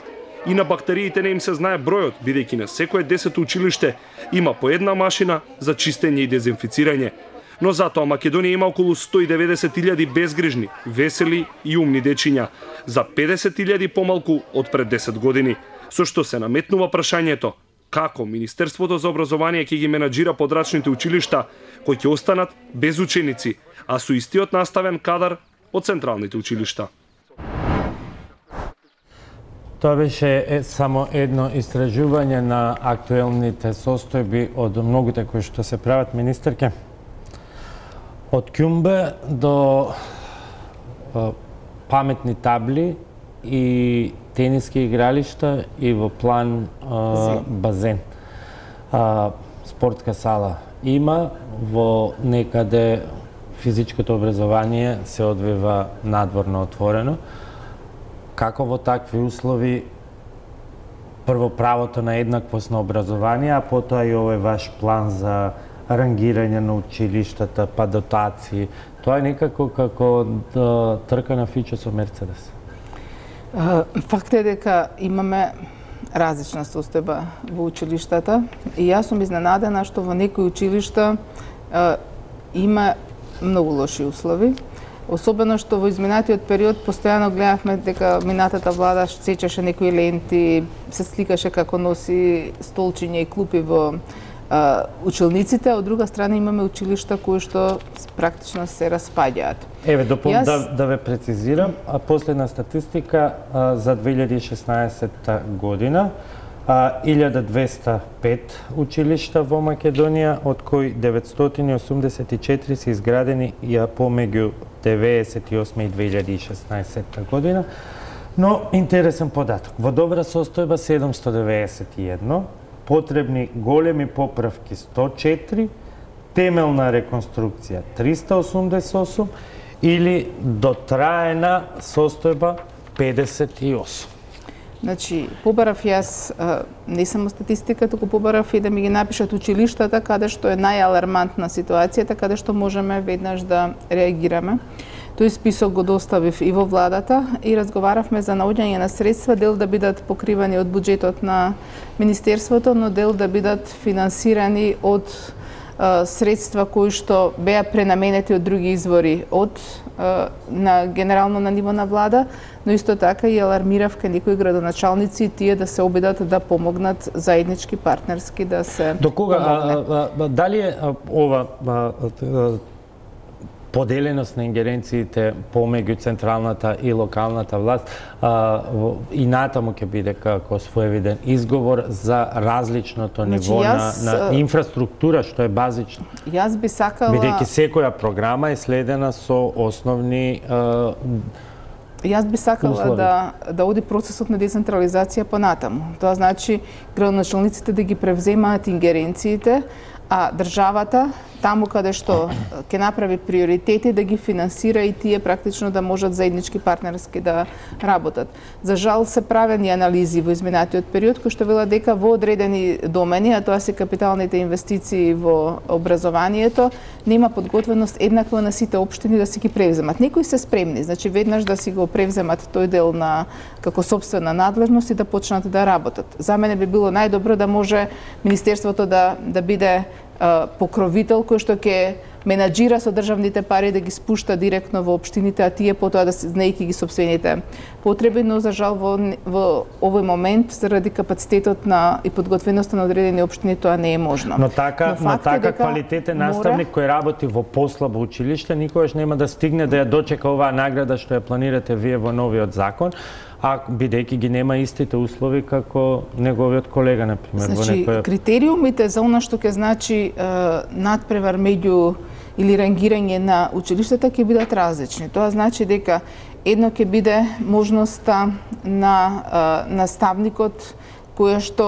И на бактериите не им се знае бројот, бидејќи на секое 10 училиште има по една машина за чистење и дезинфицирање. Но затоа Македонија има околу 190.000 безгрижни, весели и умни дечиња, за 50.000 помалку од пред 10 години, со што се наметнува прашањето Како Министерството за образование ќе ги менаџира подрачните училишта кои ќе останат без ученици, а со истиот наставен кадар од централните училишта. Тоа беше само едно истражување на актуелните состојби од многуте кои што се прават, министерке. Од ќумбе до паметни табли и тениски игралишта и во план базен. Спортска сала има, во некаде физичкото образование се одвива надворно отворено. Како во такви услови прво правото на еднаквост на образование, а потоа и овој ваш план за рангирање на училиштата, па дотации, тоа е некако како трка на фичо со Мерцедес. Факт е дека имаме различна состојба во училиштата и јас сум изненадена што во некои училишта има многу лоши услови. Особено што во изминатиот период постојано гледавме дека минатата влада сечеше некои ленти, се сликаше како носи столчиња и клупи во училниците, а од друга страна имаме училишта кои што практично се распаѓаат. Еве, да ве прецизирам, последна статистика за 2016 година, 1205 училишта во Македонија, од кои 984 се изградени помеѓу 98 и 2016 година. Но интересен податок. Во добра состојба 791, потребни големи поправки 104, темелна реконструкција 388 или дотраена состојба 58. Значи, побарав јас, не само статистика, туку побарав и да ми ги напишат училиштата каде што е најалармантна ситуацијата, каде што можеме веднаш да реагираме. Тој список го доставив и во владата и разговаравме за наоѓање на средства, дел да бидат покривани од буџетот на Министерството, но дел да бидат финансирани од средства кои што беа пренаменети од други извори генерално на ниво на влада, но исто така и алармирав кај некои градоначалници и тие да се обидат да помогнат заеднички партнерски да се До кога дали е ова поделеност на ингеренциите помеѓу централната и локалната власт и натаму ќе биде како своевиден изговор за различното ниво на инфраструктура што е базично. Јас би сакала, бидејќи секоја програма е следена со основни Јас би сакала да оди процесот на децентрализација понатаму. Тоа значи градоначалниците да ги превземаат ингеренциите, а државата таму каде што ќе направи приоритети да ги финансира и тие практично да можат заеднички партнерски да работат. За жал се правени анализи во изминатиот период кои што велат дека во одредени домени, а тоа се капиталните инвестиции во образованието, нема подготвеност еднаква на сите општини да си ги превземат. Некои се спремни, значи веднаш да си го превземат тој дел на како сопствена надлежност и да почнат да работат. За мене би било најдобро да може Министерството да биде покровител кој што ќе менаџира со државните пари да ги спушта директно во општините, а тие потоа да се знаејќи ги сопствените потреби, но за жал во овој момент заради капацитетот и подготвеноста на одредени општини тоа не е можно. Но така квалитетен наставник кој работи во послабо училиште никогаш нема да стигне да ја дочека оваа награда што ја планирате вие во новиот закон, а бидејќи ги нема истите услови како неговиот колега, например. Значи, критериумите за она што ќе значи надпревар меѓу или рангирање на училиштата ќе бидат различни. Тоа значи дека едно ќе биде можноста на наставникот која што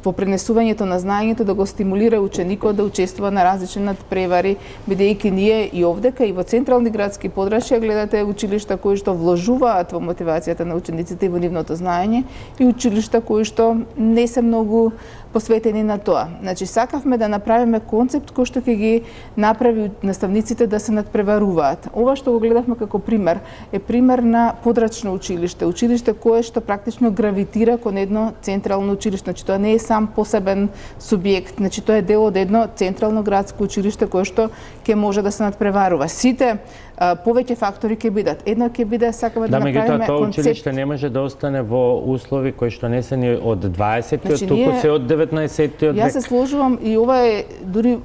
во пренесувањето на знаењето да го стимулира ученикот да учествува на различни надпревари, бидејќи ние и овдека и во централни градски подрачја гледате училишта кои што вложуваат во мотивацијата на учениците и во нивното знаење и училишта кои што не се многу посветени на тоа. Значи, сакавме да направиме концепт кој што ќе ги направи наставниците да се надпреваруваат. Ова што го гледавме како пример е пример на подрачно училиште, училиште кое што практично гравитира кон едно централно училиште. Значи, тоа не е сам посебен субјект, значи тоа е дел од едно централно градско училиште кое што ќе може да се надпреварува. Сите повеќе фактори ќе бидат. Едно ќе биде сакаме да направиме концепт. Да, меѓутоа тоа училиште не може да остане во услови кои што не се ни од 20-тиот, туку се од 19-тиот век. Јас се сложувам и ова е дури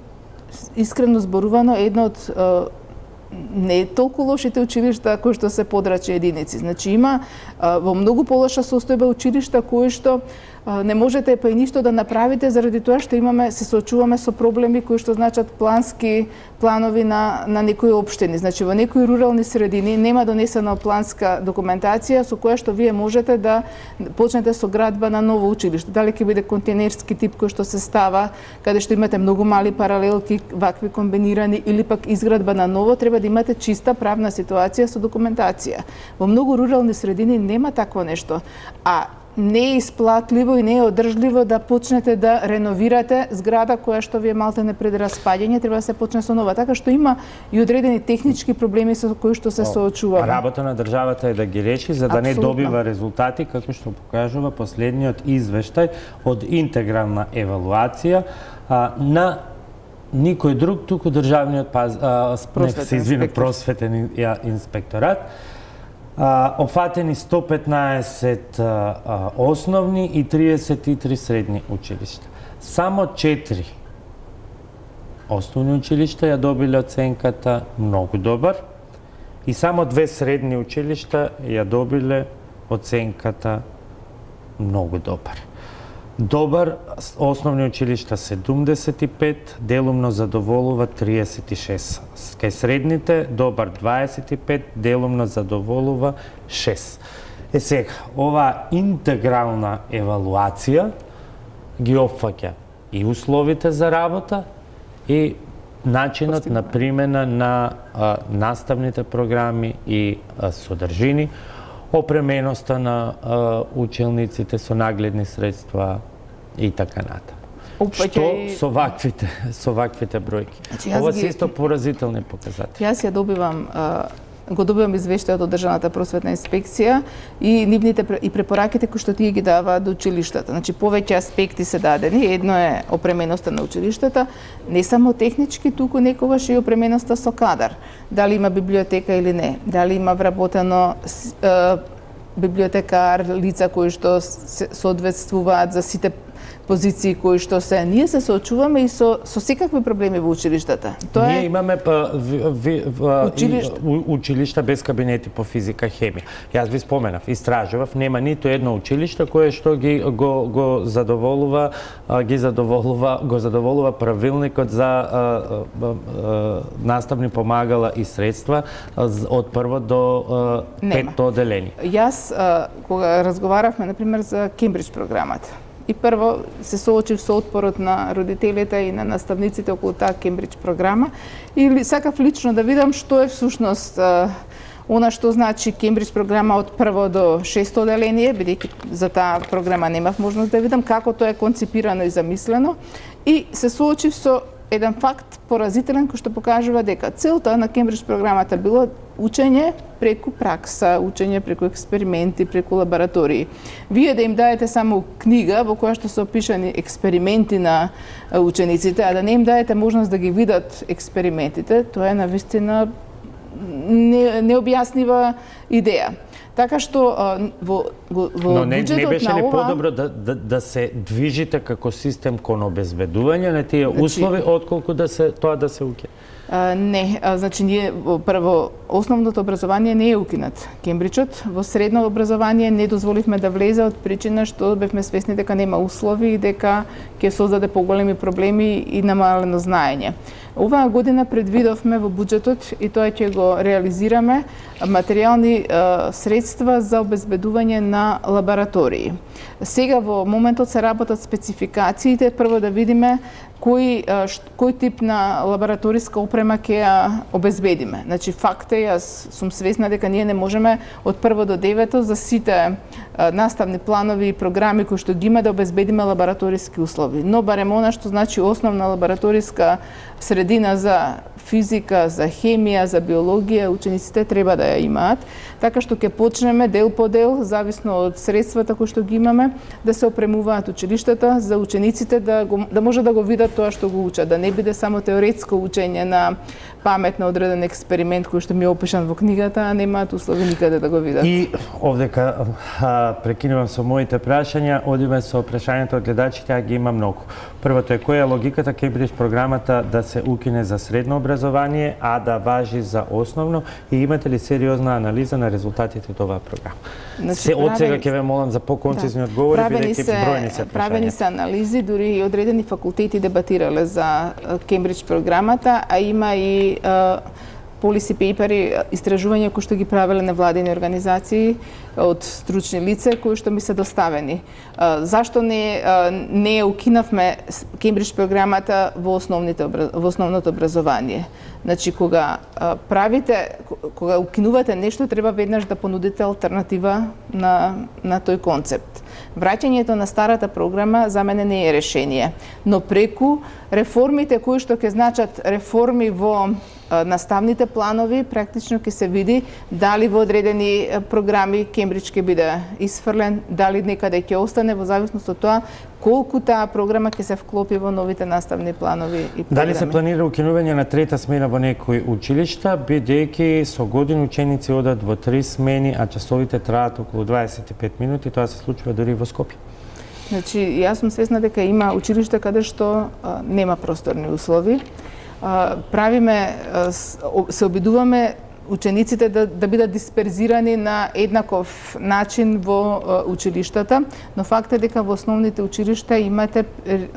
искрено зборувано едно од не е толку лошите училишта кои што се подрачни единици. Значи има во многу полоша состојба училишта кои што не можете па и ништо да направите заради тоа што се соочуваме со проблеми кои што значат плански планови на некои општини. Значи во некои рурални средини нема донесена планска документација со која што вие можете да почнете со градба на ново училиште. Дали ќе биде контейнерски тип кој што се става, каде што имате многу мали паралелки, вакви комбинирани, или пак изградба на ново, треба да имате чиста правна ситуација со документација. Во многу рурални средини нема такво нешто. А не е исплатливо и не е одржливо да почнете да реновирате зграда која што ви е малтене пред распаѓање, треба да се почне со нова. Така што има и одредени технички проблеми со кои што се соочуваме. Работа на државата е да ги реши за да не добива резултати како што покажува последниот извештај од интегрална евалуација на никој друг, туку државниот просветен инспекторат. Опфатени 115 основни и 33 средни училишта. Само 4 основни училишта ја добиле оценката многу добар и само 2 средни училишта ја добиле оценката многу добар. Добар основни училишта 75, делумно задоволува 36. Кај средните добар 25, делумно задоволува 6. Сега, оваа интегрална евалуација ги опфаќа и условите за работа и начинот на примена на наставните програми и содржини, опременоста на училниците со нагледни средства и така натаму. Што со ваквите бројки? Ова се исто поразителни показатели. Јас го добивам извештајот од Државната просветна инспекција и нивните и препораките кои што тие ги даваат до училиштата. Значи повеќе аспекти се дадени. Едно е опременоста на училиштата, не само технички, туку некогаш и опременоста со кадар. Дали има библиотека или не, дали има вработено библиотекар, лица кои што соодветствуваат за сите позиции кои што се. Ние се соочуваме и со секакви проблеми во училиштата. Ние имаме училишта без кабинети по физика, хемија. Јас ви споменав, истражував, нема ниту едно училиште кое што го задоволува правилникот за наставни помагала и средства од прво до петто оделение. Јас кога разговаравме например за Кембридж програмата, и прво се соочив со отпорот на родителите и на наставниците околу таа Кембридж програма и сакав лично да видам што е всушност она што значи Кембридж програма од прво до шесто оделение, бидејќи за таа програма немав можност да видам како тоа е конципирано и замислено, и се соочив со еден факт поразителен кој што покажува дека целта на Кембридж програмата било учење преку пракса, учење преку експерименти, преку лаборатории. Вие да им даете само книга во која што се опишани експерименти на учениците, а да не им даете можност да ги видат експериментите, тоа е навистина необјаснива идеја. Така што во но не беше на ли ова подобро да се движите како систем кон обезбедување на тие услови, отколку да се уке? Не, значи ние прво основното образование не е укинат. Кембриджот во средно образование не дозволивме да влезе од причина што бевме свесни дека нема услови и дека ќе создаде поголеми проблеми и намалено знаење. Оваа година предвидовме во буџетот, и тоа ќе го реализираме, материјални средства за обезбедување на лаборатории. Сега во моментот се работат спецификациите, прво да видиме кој тип на лабораториска опрема ќе ја обезбедиме. Значи факт е, јас сум свесна дека ние не можеме од прво до девето за сите наставни планови и програми кои што ги има да обезбедиме лабораториски услови. Но барем она што значи основна лабораториска средина за физика, за хемија, за биологија, учениците треба да ја имаат, така што ќе почнеме дел по дел, зависно од средствата кои што ги имаме, да се опремуваат училиштата за учениците да може да го видат тоа што го учат, да не биде само теоретско учење на паметно одреден експеримент кој што ми е опишан во книгата, а немаат услови никаде да го видат. И овдека прекинувам со моите прашања, одиме со прашањето од гледачите, а ги има многу. Првото е која е логиката Кембридж програмата да се укине за средно образование, а да важи за основно, и имате ли сериозна анализа на резултатите од оваа програма? Се од сега ќе ве молам за поконцизни одговори, бидејќи бројни се прашања. Правени се анализи, дури и одредени факултети дебатирале за Кембридж програмата, а има и policy paperi, истражувања кои што ги правеле невладени организации од стручни лица кои што ми се доставени. Зашто не укинавме Кембридж програмата во основното образование? Значи, кога укинувате нешто, треба веднаш да понудите алтернатива на тој концепт. Враќањето на старата програма за мене не е решение, но преку реформите кои што ќе значат реформи во наставните планови, практично ќе се види дали во одредени програми Кембридж ќе биде исфрлен, дали некаде ќе остане, во зависност од тоа колку таа програма ќе се вклопи во новите наставни планови и програми. Дали се планира укинување на трета смена во некои училишта, бидејќи со години ученици одат во 3 смени, а часовите траат околу 25 минути, тоа се случува дури во Скопје? Значи, јас сум свесна дека има училишта каде што нема просторни услови. Се обидуваме учениците да бидат дисперзирани на еднаков начин во училиштата, но факт е дека во основните училишта имате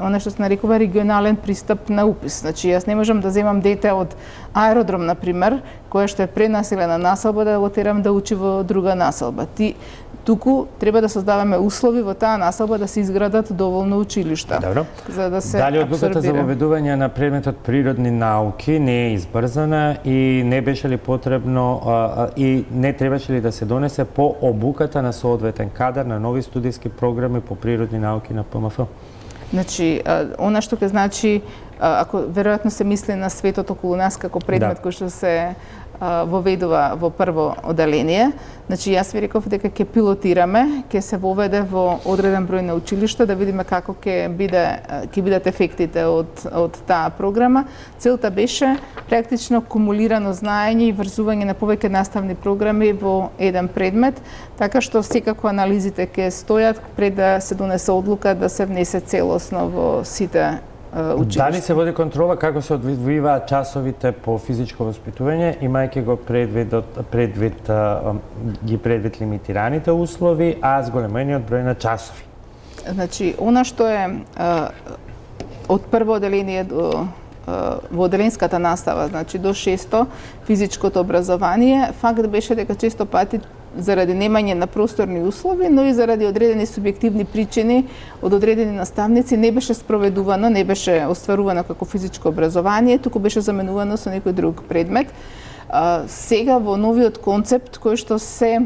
она што се нарекува регионален пристап на упис. Значи, јас не можам да земам дете од аеродром, например, која што е пренаселена населба, да го терам да учи во друга населба. Туку треба да создаваме услови во таа населба да се изградат доволно училишта. Добро. За да се дали одлуката за воведување на предметот природни науки не е избрзана и не беше ли потребно и не требаше ли да се донесе по обуката на соодветен кадар на нови студиски програми по природни науки на ПМФ? Значи, она што ќе значи, ако веројатно се мисли на светот околу нас како предмет кој што се воведува во прво оделение. Значи, јас ви реков дека ќе пилотираме, ќе се воведе во одреден број на училишта, да видиме како ќе бидат ефектите од таа програма. Целта беше практично кумулирано знаење и врзување на повеќе наставни програми во еден предмет, така што секако анализите ќе стојат пред да се донесе одлука да се внесе целосно во сите училишта. Дали се води контрола како се одвиваат часовите по физичко воспитување, имајќи го предвид лимитираните услови, а зголемениот број на часови? Значи, она што е од прво оделение во оделенската настава, значи до 600 физичкото образование, факт беше дека често пати заради немање на просторни услови, но и заради одредени субјективни причини од одредени наставници не беше спроведувано, не беше остварувано како физичко образование, туку беше заменувано со некој друг предмет. Сега во новиот концепт кој што се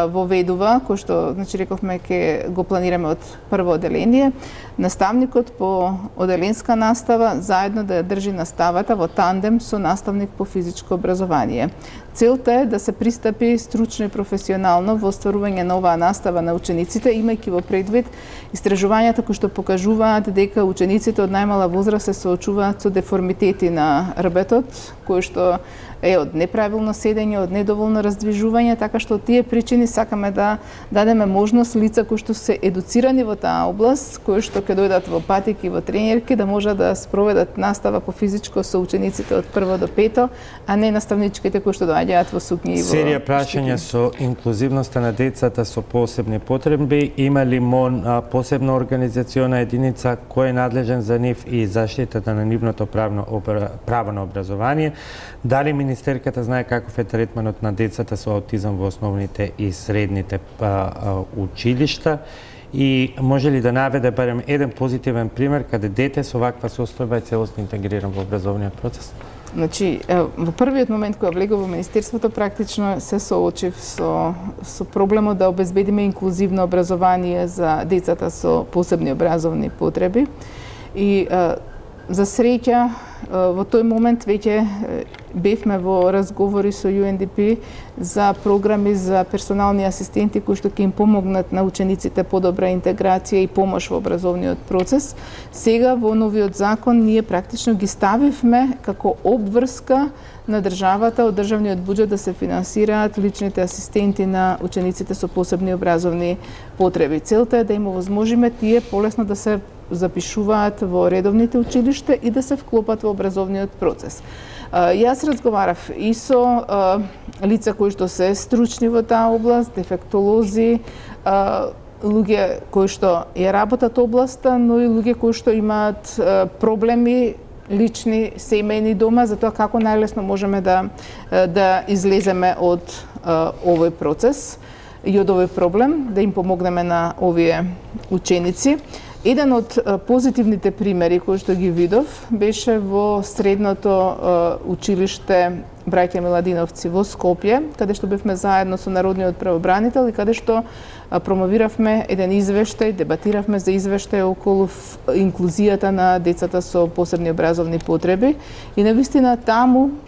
воведува, кој што, значи, рековме ќе го планираме од прво оделение, наставникот по оделенска настава заедно да ја држи наставата во тандем со наставник по физичко образование. Целта е да се пристапи стручно и професионално во остварување на оваа настава на учениците, имајќи во предвид истражувањата кои што покажуваат дека учениците од најмала возраст се соочуваат со деформитети на рбетот, кои што е од неправилно седење, од недоволно раздвижување, така што од тие причини сакаме да дадеме можност лица кои што се едуцирани во таа област, кои што ќе дојдат во патики и во тренерки, да можат да спроведат настава по физичко со учениците од прво до пето, а не наставничките кои што доаѓаат во сукњи и во серија прашања со инклузивноста на децата со посебни потреби. Има ли МОН посебна организациона единица кој е надлежен за нив и заштитата на нивното право на образование? Дали министерката знае каков е третманот на децата со аутизам во основните и средните училишта? И може ли да наведе барем еден позитивен пример каде дете со ваква состојба е целосно интегриран во образовниот процес? Значи, во првиот момент кога влегов во Министерството, практично се соочив со проблемот да обезбедиме инклузивно образование за децата со посебни образовни потреби. И За среќа, во тој момент веќе бевме во разговори со UNDP за програми за персонални асистенти кои што ќе им помогнат на учениците подобра интеграција и помош во образовниот процес. Сега во новиот закон ние практично ги ставивме како обврска на државата од државниот буџет да се финансираат личните асистенти на учениците со посебни образовни потреби. Целта е да им овозможиме тие полесно да се запишуваат во редовните училишта и да се вклопат во образовниот процес. Јас разговарав и со лица кои што се стручни во таа област, дефектолози, луѓе кои што ја работат областа, но и луѓе кои што имаат проблеми лични, семејни дома, за тоа како најлесно можеме да излеземе од овој процес и од овој проблем, да им помогнеме на овие ученици. Еден од позитивните примери кои што ги видов беше во средното училиште Браќа Миладиновци во Скопје, каде што бевме заедно со Народниот правобранител и каде што промовиравме еден извештај, дебатиравме за извештај околу инклузијата на децата со посебни образовни потреби и навистина таму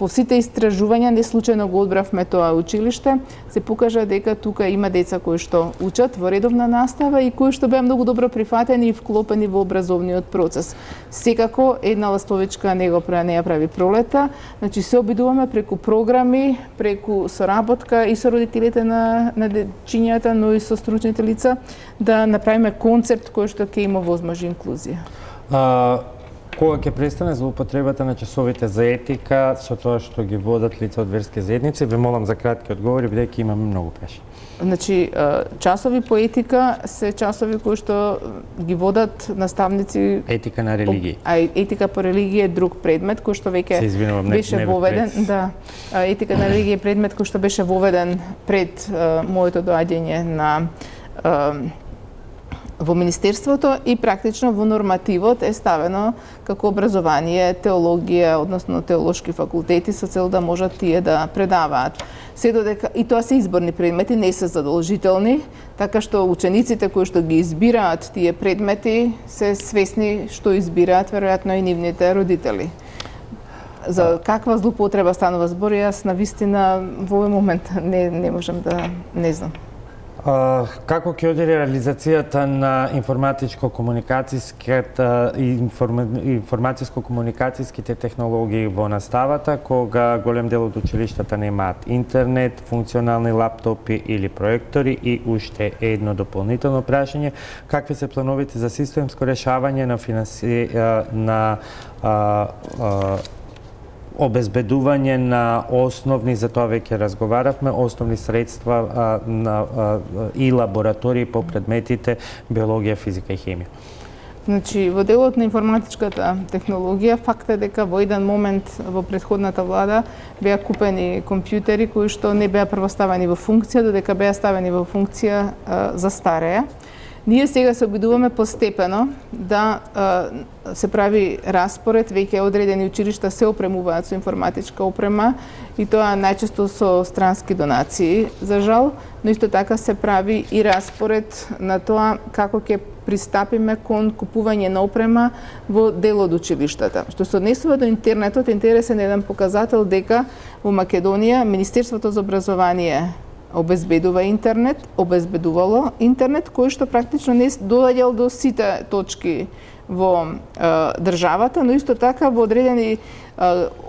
по сите истражувања, не случајно го одбравме тоа училиште, се покажа дека тука има деца кои што учат во редовна настава и кои што беа многу добро прифатени и вклопени во образовниот процес. Секако една ластовичка не ја прави пролета, значи се обидуваме преку програми, преку соработка и со родителите на дечињата, но и со стручните лица да направиме концепт кој што ќе има возможна инклузија. Кога ќе престане злоупотребата на часовите за етика со тоа што ги водат лица од верски заедници? Ве молам за кратки одговори, бидејќи имаме многу прашања. Значи, часови по етика се часови кои што ги водат наставници... Етика на религија. Етика по религија е друг предмет кој што веќе беше воведен. Да, етика на религија е предмет кој што беше воведен пред моето доаѓање во Министерството и практично во нормативот е ставено како образование, теологија, односно теолошки факултети со цел да можат тие да предаваат. Се додека и тоа се изборни предмети, не се задолжителни, така што учениците кои што ги избираат тие предмети се свесни што избираат веројатно и нивните родители. За каква злоупотреба станува збор, јас навистина во овој момент не можам да не знам. Како ќе оди реализацијата на информатиско-комуникацијските технологии во наставата, кога голем дел од училиштата немаат интернет, функционални лаптопи или проектори? И уште едно дополнително прашање, какви се плановите за системско решавање на обезбедување на основни, за тоа веќе разговаравме, основни средства и лаборатории по предметите биологија, физика и хемија? Значи, во делот на информатичката технологија, факт е дека во еден момент во претходната влада беа купени компјутери кои што не беа прво ставени во функција, додека беа ставени во функција за стареја. Ние сега се обидуваме постепено да се прави распоред, веќе одредени училишта се опремуваат со информатичка опрема и тоа најчесто со странски донации, за жал, но исто така се прави и распоред на тоа како ќе пристапиме кон купување на опрема во дел од училиштата. Што се однесува до интернетот, интересен еден показател дека во Македонија Министерството за образование обезбедувало интернет, кој што практично не доаѓал до сите точки во државата, но исто така во одредени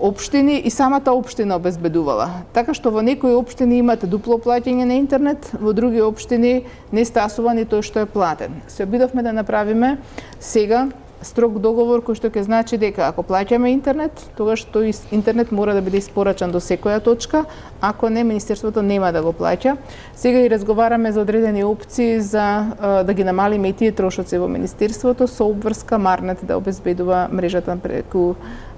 општини и самата општина обезбедувала. Така што во некои општини имате дупло плаќање на интернет, во други општини не стасува ни тој што е платен. Се обидовме да направиме сега строг договор кој што ќе значи дека ако плаќаме интернет, тогаш тој интернет мора да биде испорачан до секоја точка, ако не, Министерството нема да го плаќа. Сега и разговараме за одредени опции за да ги намалиме и тие трошоци во Министерството со обврска Марнет да обезбедува мрежата преку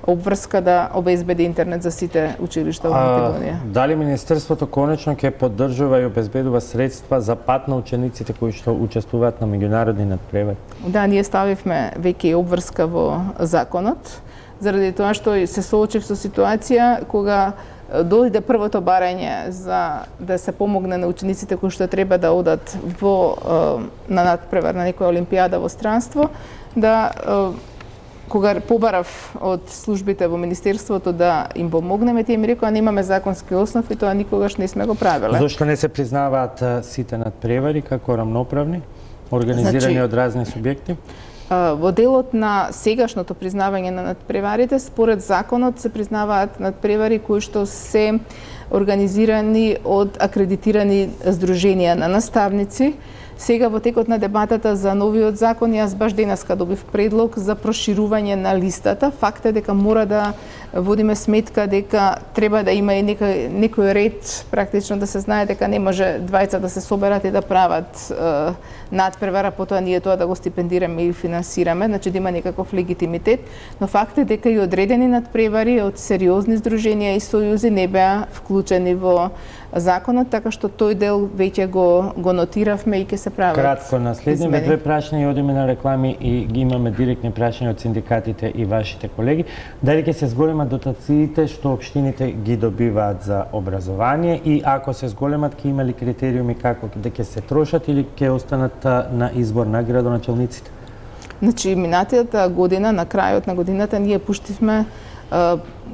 обврска да обезбеди интернет за сите училишта во Македонија. Дали Министерството конечно ќе поддржува и обезбедува средства за пат на учениците кои што учествуваат на меѓународни надпревари? Да, ние ставивме веќе обврска во законот, заради тоа што се соочив со ситуација кога дојде првото барање за да се помогне на учениците кои што треба да одат на надпревар на некоја олимпијада во странство, да кога побарав од службите во Министерството да им помогнеме, тие ми рекоа немаме законски основ и тоа никогаш не сме го правеле. Зошто не се признаваат сите надпревари како рамноправни, организирани од разни субјекти? Во делот на сегашното признавање на надпреварите, според законот се признаваат надпревари кои што се организирани од акредитирани здруженија на наставници. Сега во текот на дебатата за новиот закон, јас баш денеска добив предлог за проширување на листата. Факт е дека мора да водиме сметка дека треба да има и некој ред, практично да се знае дека не може двајца да се соберат и да прават надпревара, потоа ние тоа да го стипендираме или финансираме, значи да има некаков легитимитет, но факт е дека и одредени надпревари од сериозни здруженија и сојузи не беа вклучени во законот, така што тој дел веќе го нотиравме и ќе се прават. Кратко, на следниве две прашања одиме на реклами и ги имаме директни прашања од синдикатите и вашите колеги. Дали ќе се зголемат дотациите што општините ги добиваат за образование и ако се зголемат ќе има ли критериуми како да ќе се трошат или ќе останат на избор на градоначалниците? Значи, минатијата година, на крајот на годината, ние пуштивме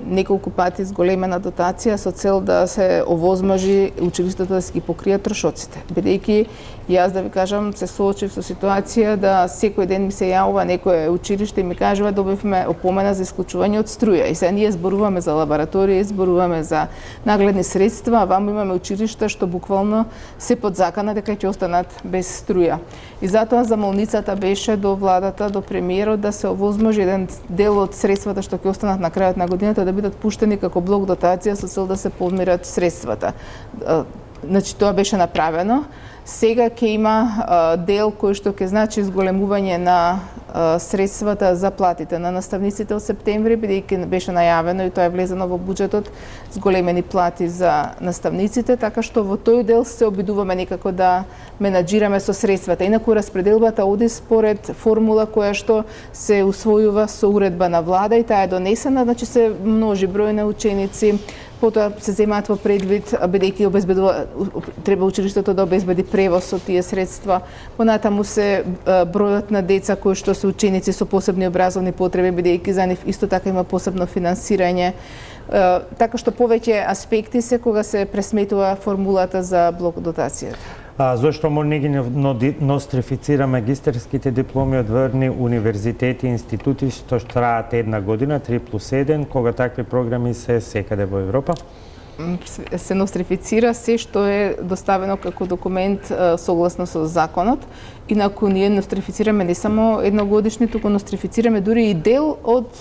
неколку пати зголемена дотација со цел да се овозможи училиштата да се ги покријат трошоците. Бидејќи јас да ви кажам се соочив со ситуација да секој ден ми се јавува некое училиште и ми кажува добивме опомена за исклучување од струја. И сега ние зборуваме за лабораторија, зборуваме за нагледни средства, а ваму имаме училишта што буквално се под закана дека ќе останат без струја. И затоа замолницата беше до владата, до премиерот да се овозможи еден дел од средствата што ќе останат на крајот на годината да бидат пуштени како блок дотација со цел да се подмират средствата. Значи тоа беше направено. Сега ќе има дел кој што ќе значи зголемување на средствата за платите на наставниците од септември, бидејќи беше најавено и тоа е влезено во буџетот, зголемени плати за наставниците, така што во тој дел се обидуваме некако да менаџираме со средствата. Инаку распределбата оди според формула која што се усвојува со уредба на влада и таа е донесена, значи се множи број на ученици, потоа се земаат во предвид, бидејќи треба училиштето да обезбеди превоз со тие средства. Понатаму се бројот на деца кои што се ученици со посебни образовни потреби, бидејќи за нив исто така има посебно финансирање. Така што повеќе аспекти се кога се пресметува формулата за блок дотацијата. Зошто не ги нострифицира магистерските дипломи од врни универзитети и институти што траат една година, 3+1, кога такви програми се секаде во Европа? Се нострифицира се што е доставено како документ согласно со законот. Инаку ние нострифицираме не само едногодишни, туку нострифицираме дури и дел од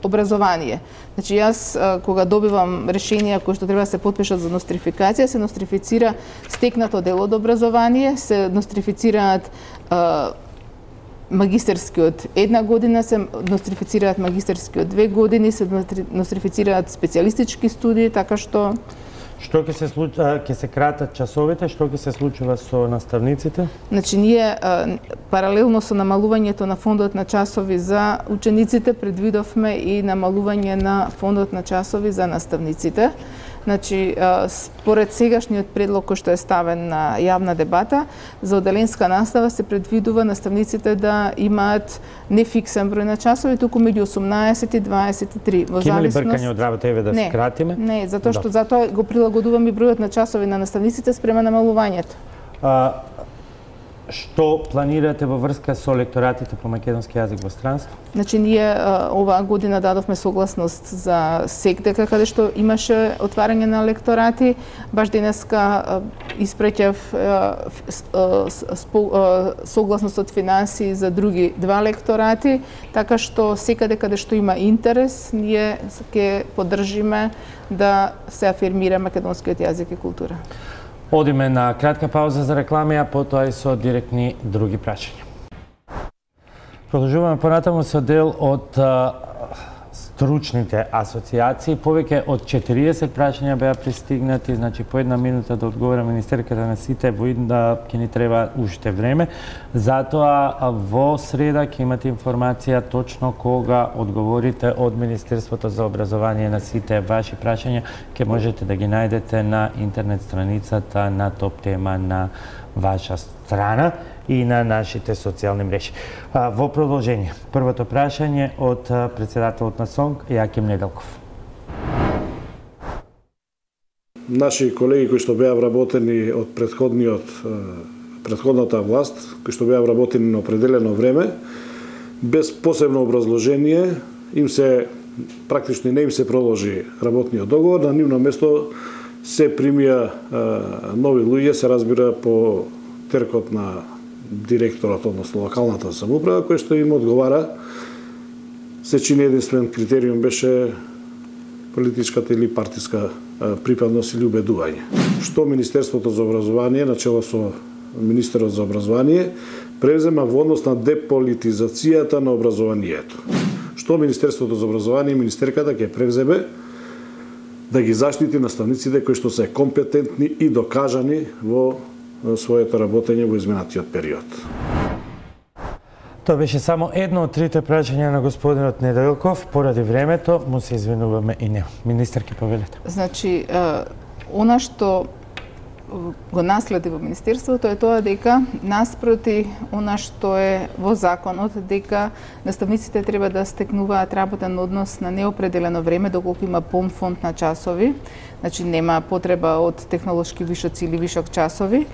образование. Значи јас кога добивам решенија кои што треба да се потпишат за нострификација, се нострифицира стекнато дел од образование, се нострифицираат магистерскиот една година, се нострифицираат магистерскиот 2 години, се нострифицираат специјалистички студии, така што Што ќе се кратат часовите, што ќе се случува со наставниците? Значи ние паралелно со намалувањето на фондот на часови за учениците предвидовме и намалување на фондот на часови за наставниците. Значи, според сегашниот предлог кој што е ставен на јавна дебата, за оделенска настава се предвидува наставниците да имаат не фиксен број на часови, туку меѓу 18 и 23. Ќе има ли бркање од работа, еве да скратиме? Не, затоа го прилагодуваме бројот на часови на наставниците спрема намалувањето. Што планирате во врска со лекторатите по македонски јазик во странство? Значи, ние оваа година дадовме согласност за СЕКДК, каде што имаше отварање на лекторати. Баш денеска испреќав согласност од финансии за други 2 лекторати, така што секаде каде што има интерес, ние ќе поддржиме да се афирмира македонскиот јазик и култура. Одиме на кратка пауза за реклами, а потоа и со директни други прашања. Продолжуваме понатаму со дел од стручните асоциации. Повеќе од 40 прашања беа пристигнати, значи по една минута да одговора министерката на сите, ќе ни треба уште време. Затоа во среда ќе имате информација точно кога одговорите од Министерството за образование на сите ваши прашања, ќе можете да ги најдете на интернет страницата на Топ тема на ваша страна. и на нашите социјални мрежи. Во продолжение, првото прашање од председателот на СОНК Јаким Неделков. Наши колеги кои што беа вработени од предходната власт, кои што беа вработени на определено време, без посебно образложение, практично не им се продолжи работниот договор, на нивно место се примија нови луѓе, се разбира по теркот на директорот, односно локалната самоуправа, кој што им одговара. Се чини единствен критериум беше политичката или партиска припадност или убедување. Што Министерството за образование, начело со министерот за образование, превзема во однос на деполитизацијата на образованието. Што Министерството за образование и министерката ќе превземе да ги заштити наставниците кои што се компетентни и докажани во своето работење во изминатиот период. Тоа беше само едно од трите прашања на господинот Неделков. Поради времето му се извинуваме и не. Министерки, повелете. Значи, она што го наследи во Министерството е тоа дека наспроти она што е во законот, дека наставниците треба да стекнуваат работен однос на неопределено време доколку има полн фонд на часови, значи нема потреба од технолошки вишоци или вишок часови.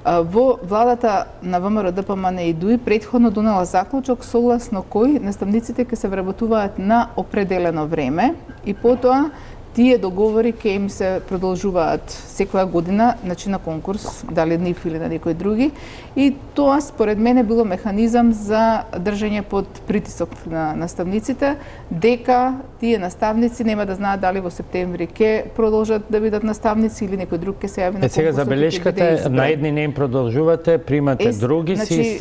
Во владата на ВМРО ДПМН и ДУИ предходно донела заклучок согласно кој наставниците ќе се вработуваат на определено време и потоа тие договори ќе им се продолжуваат секоја година, значи на конкурс, дали нив или на некои други. И тоа според мене било механизам за држање под притисок на наставниците, дека тие наставници нема да знаат дали во септември ќе продолжат да бидат наставници или некој друг ќе се јави на конкурс. Сега забелешката е, на едни не им продолжувате, примате други си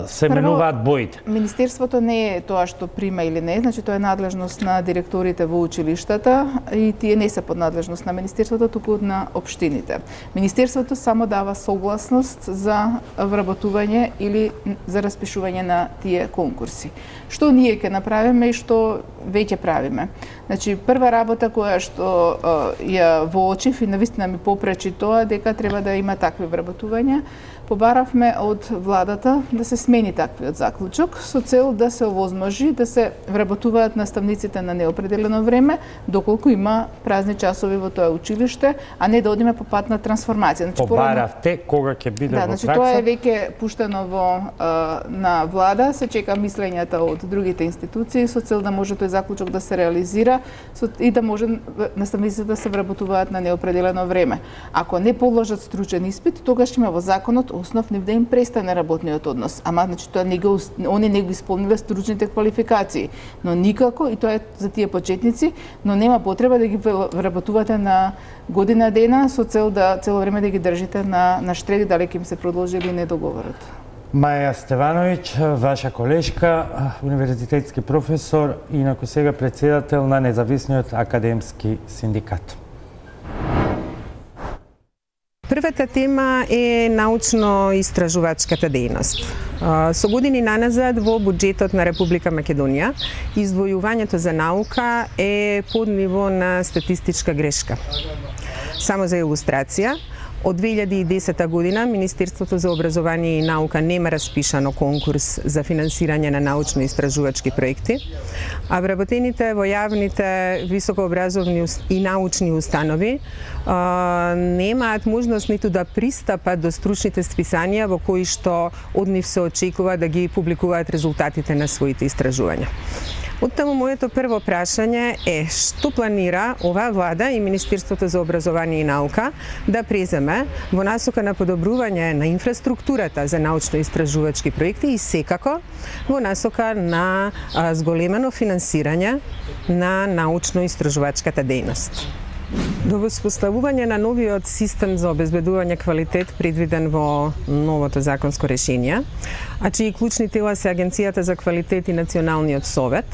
се менуваат боите. Министерството не е тоа што прима или не, значи тоа е надлежност на директорите во училиштата и тие не се под надлежност на Министерството, туку на општините. Министерството само дава согласност за вработување или за распишување на тие конкурси. Што ние ќе направиме и што веќе правиме? Значи, прва работа која што ја воочив и навистина ми попречи тоа дека треба да има такви вработувања, побаравме од владата да се смени таквиот заклучок со цел да се овозможи да се вработуваат наставниците на неопределено време доколку има празни часови во тоа училиште, а не да одиме по пат на трансформација. Значи, побаравте кога ќе биде во пракса? Да, тоа е веќе пуштено на влада, се чека мислењата од другите институции со цел да може тој заклучок да се реализира и да може наставниците да се вработуваат на неопределено време. Ако не положат стручен испит, тогаш има во законот основ нив да им престане работниот однос. Ама значи тоа они не го исполниле стручните квалификации, но никако и тоа е за тие почетници, но нема потреба да ги вработувате на година дена со цел да цело време да ги држите на штреди дали ќе им се продолжи или не договорот. Маја Стевановиќ, ваша колешка, универзитетски професор и инаку сега председател на Независниот академски синдикат. Првата тема е научно-истражувачката дејност. Со години наназад во буџетот на Република Македонија издвојувањето за наука е под ниво на статистичка грешка. Само за илустрација, од 2010 година Министерството за образование и наука нема распишано конкурс за финансирање на научно-истражувачки проекти, а вработените во јавните високообразовни и научни установи немаат можност ниту да пристапат до стручните списанија во кои што од нив се очекува да ги публикуваат резултатите на своите истражувања. Оттаму моето прво прашање е што планира оваа влада и Министерството за образование и наука да преземе во насока на подобрување на инфраструктурата за научно-истражувачки проекти и секако во насока на зголемено финансирање на научно-истражувачката дејност. До воспоставување на новиот систем за обезбедување квалитет предвиден во новото законско решение, а чии клучни тела се Агенцијата за квалитет и Националниот совет,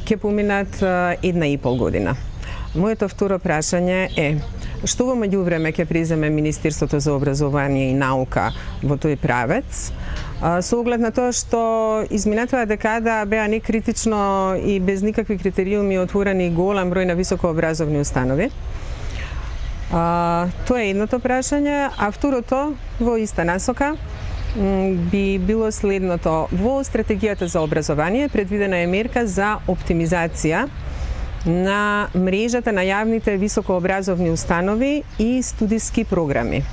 ќе поминат 1,5 година. Моето второ прашање е што во меѓувреме ќе преземе Министерството за образование и наука во тој правец, со оглед на тоа што изминатава декада беа некритично и без никакви критериуми отворени голем број на високообразовни установи. Тоа е едното прашање, а второто во иста насока би било следното. Во стратегијата за образование предвидена е мерка за оптимизација на мрежата на јавните високообразовни установи и студиски програми.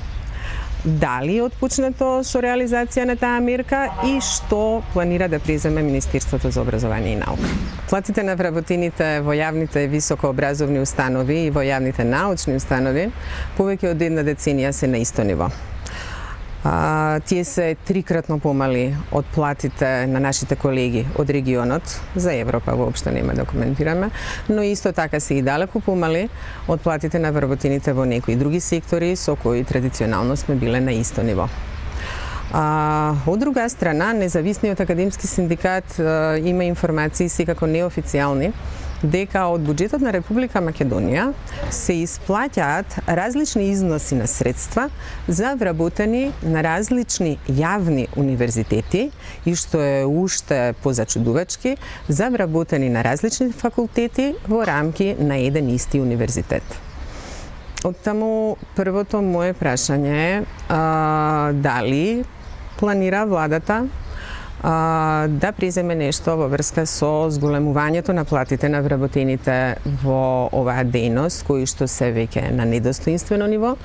Дали е отпочнато со реализација на таа мерка и што планира да преземе Министерството за образование и наука? Платите на вработените во јавните високообразовни установи и во јавните научни установи повеќе од една деценија се на исто ниво. Тие се трикратно помали од платите на нашите колеги од регионот, за Европа воопшто нема да коментираме, но исто така се и далеку помали од платите на вработените во некои други сектори со кои традиционално сме биле на исто ниво. Од друга страна, независниот академски синдикат има информации секако неофицијални дека од буџетот на Република Македонија се исплаќаат различни износи на средства за вработени на различни јавни универзитети и што е уште позачудувачки, за вработени на различни факултети во рамки на еден исти универзитет. Оттаму првото моje прашање е дали планира владата да преземе нешто во врска со зголемувањето на платите на вработените во оваа дејност, кои што се веќе на недостоинствено ниво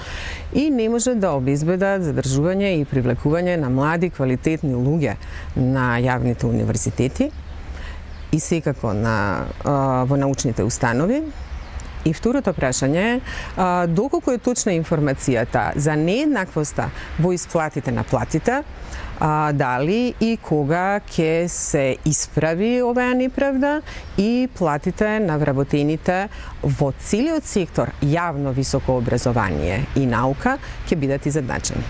и не може да обезбедат задржување и привлекување на млади, квалитетни луѓе на јавните универзитети и секако во научните установи. И второто прашање е доколку е точна информацијата за нееднаквоста во исплатите на платите, дали и кога ќе се исправи оваа неправда и платите на вработените во целиот сектор јавно високо образование и наука ќе бидат изедначени.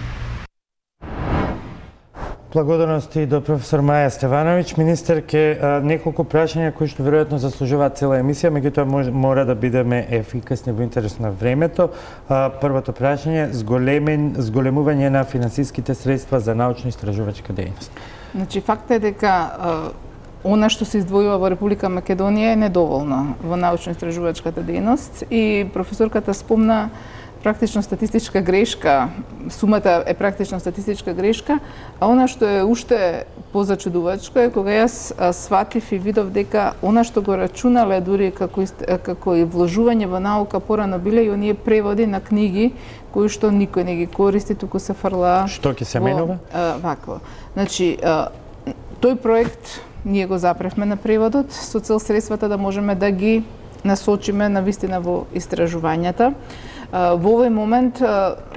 Благодарности до професор Маја Стевановиќ. Министерке, неколку прашања кои што веројатно заслужуваат цела емисија, меѓутоа мора да бидеме ефикасни во интерес на времето. Првото прашање, зголемување на финансиските средства за научно-истражувачка дејност. Значи, факт е дека она што се издвојува во Република Македонија е недоволно во научно-истражувачката дејност и професорката спомна практично статистичка грешка, сумата е практично статистичка грешка, а она што е уште позачудувачко е кога јас сватив и видов дека она што го рачунале дури како и вложување во наука порано биле и оние преводи на книги кои што никој не ги користи, туку се фрла. Што ќе се менува? Вакво. Значи, тој проект ние го запревме на преводот со цел средствата да можеме да ги насочиме на вистина во истражувањата. Во овој момент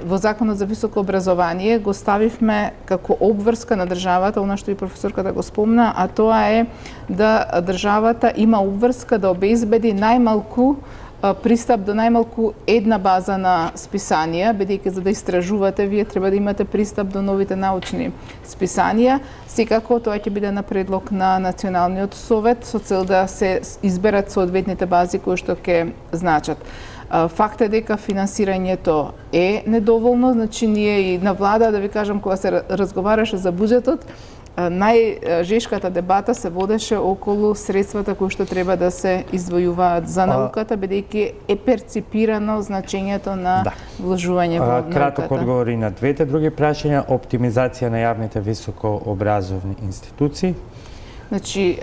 во Законот за високо образование го ставивме како обврска на државата, она што и професорката го спомна, а тоа е да државата има обврска да обезбеди најмалку пристап до најмалку една база на списанија, бидејќи за да истражувате, вие треба да имате пристап до новите научни списанија. Секако тоа ќе биде на предлог на Националниот совет со цел да се изберат соодветните бази кои што ќе значат. Факт е дека финансирањето е недоволно, значи ние и на влада, да ви кажам, кога се разговараше за буџетот, најжешката дебата се водеше околу средствата кои што треба да се издвојуваат за науката, бидејќи е перципирано значењето на вложување во науката. Краток одговор и на двете други прашања, оптимизација на јавните високообразовни институции. Значи,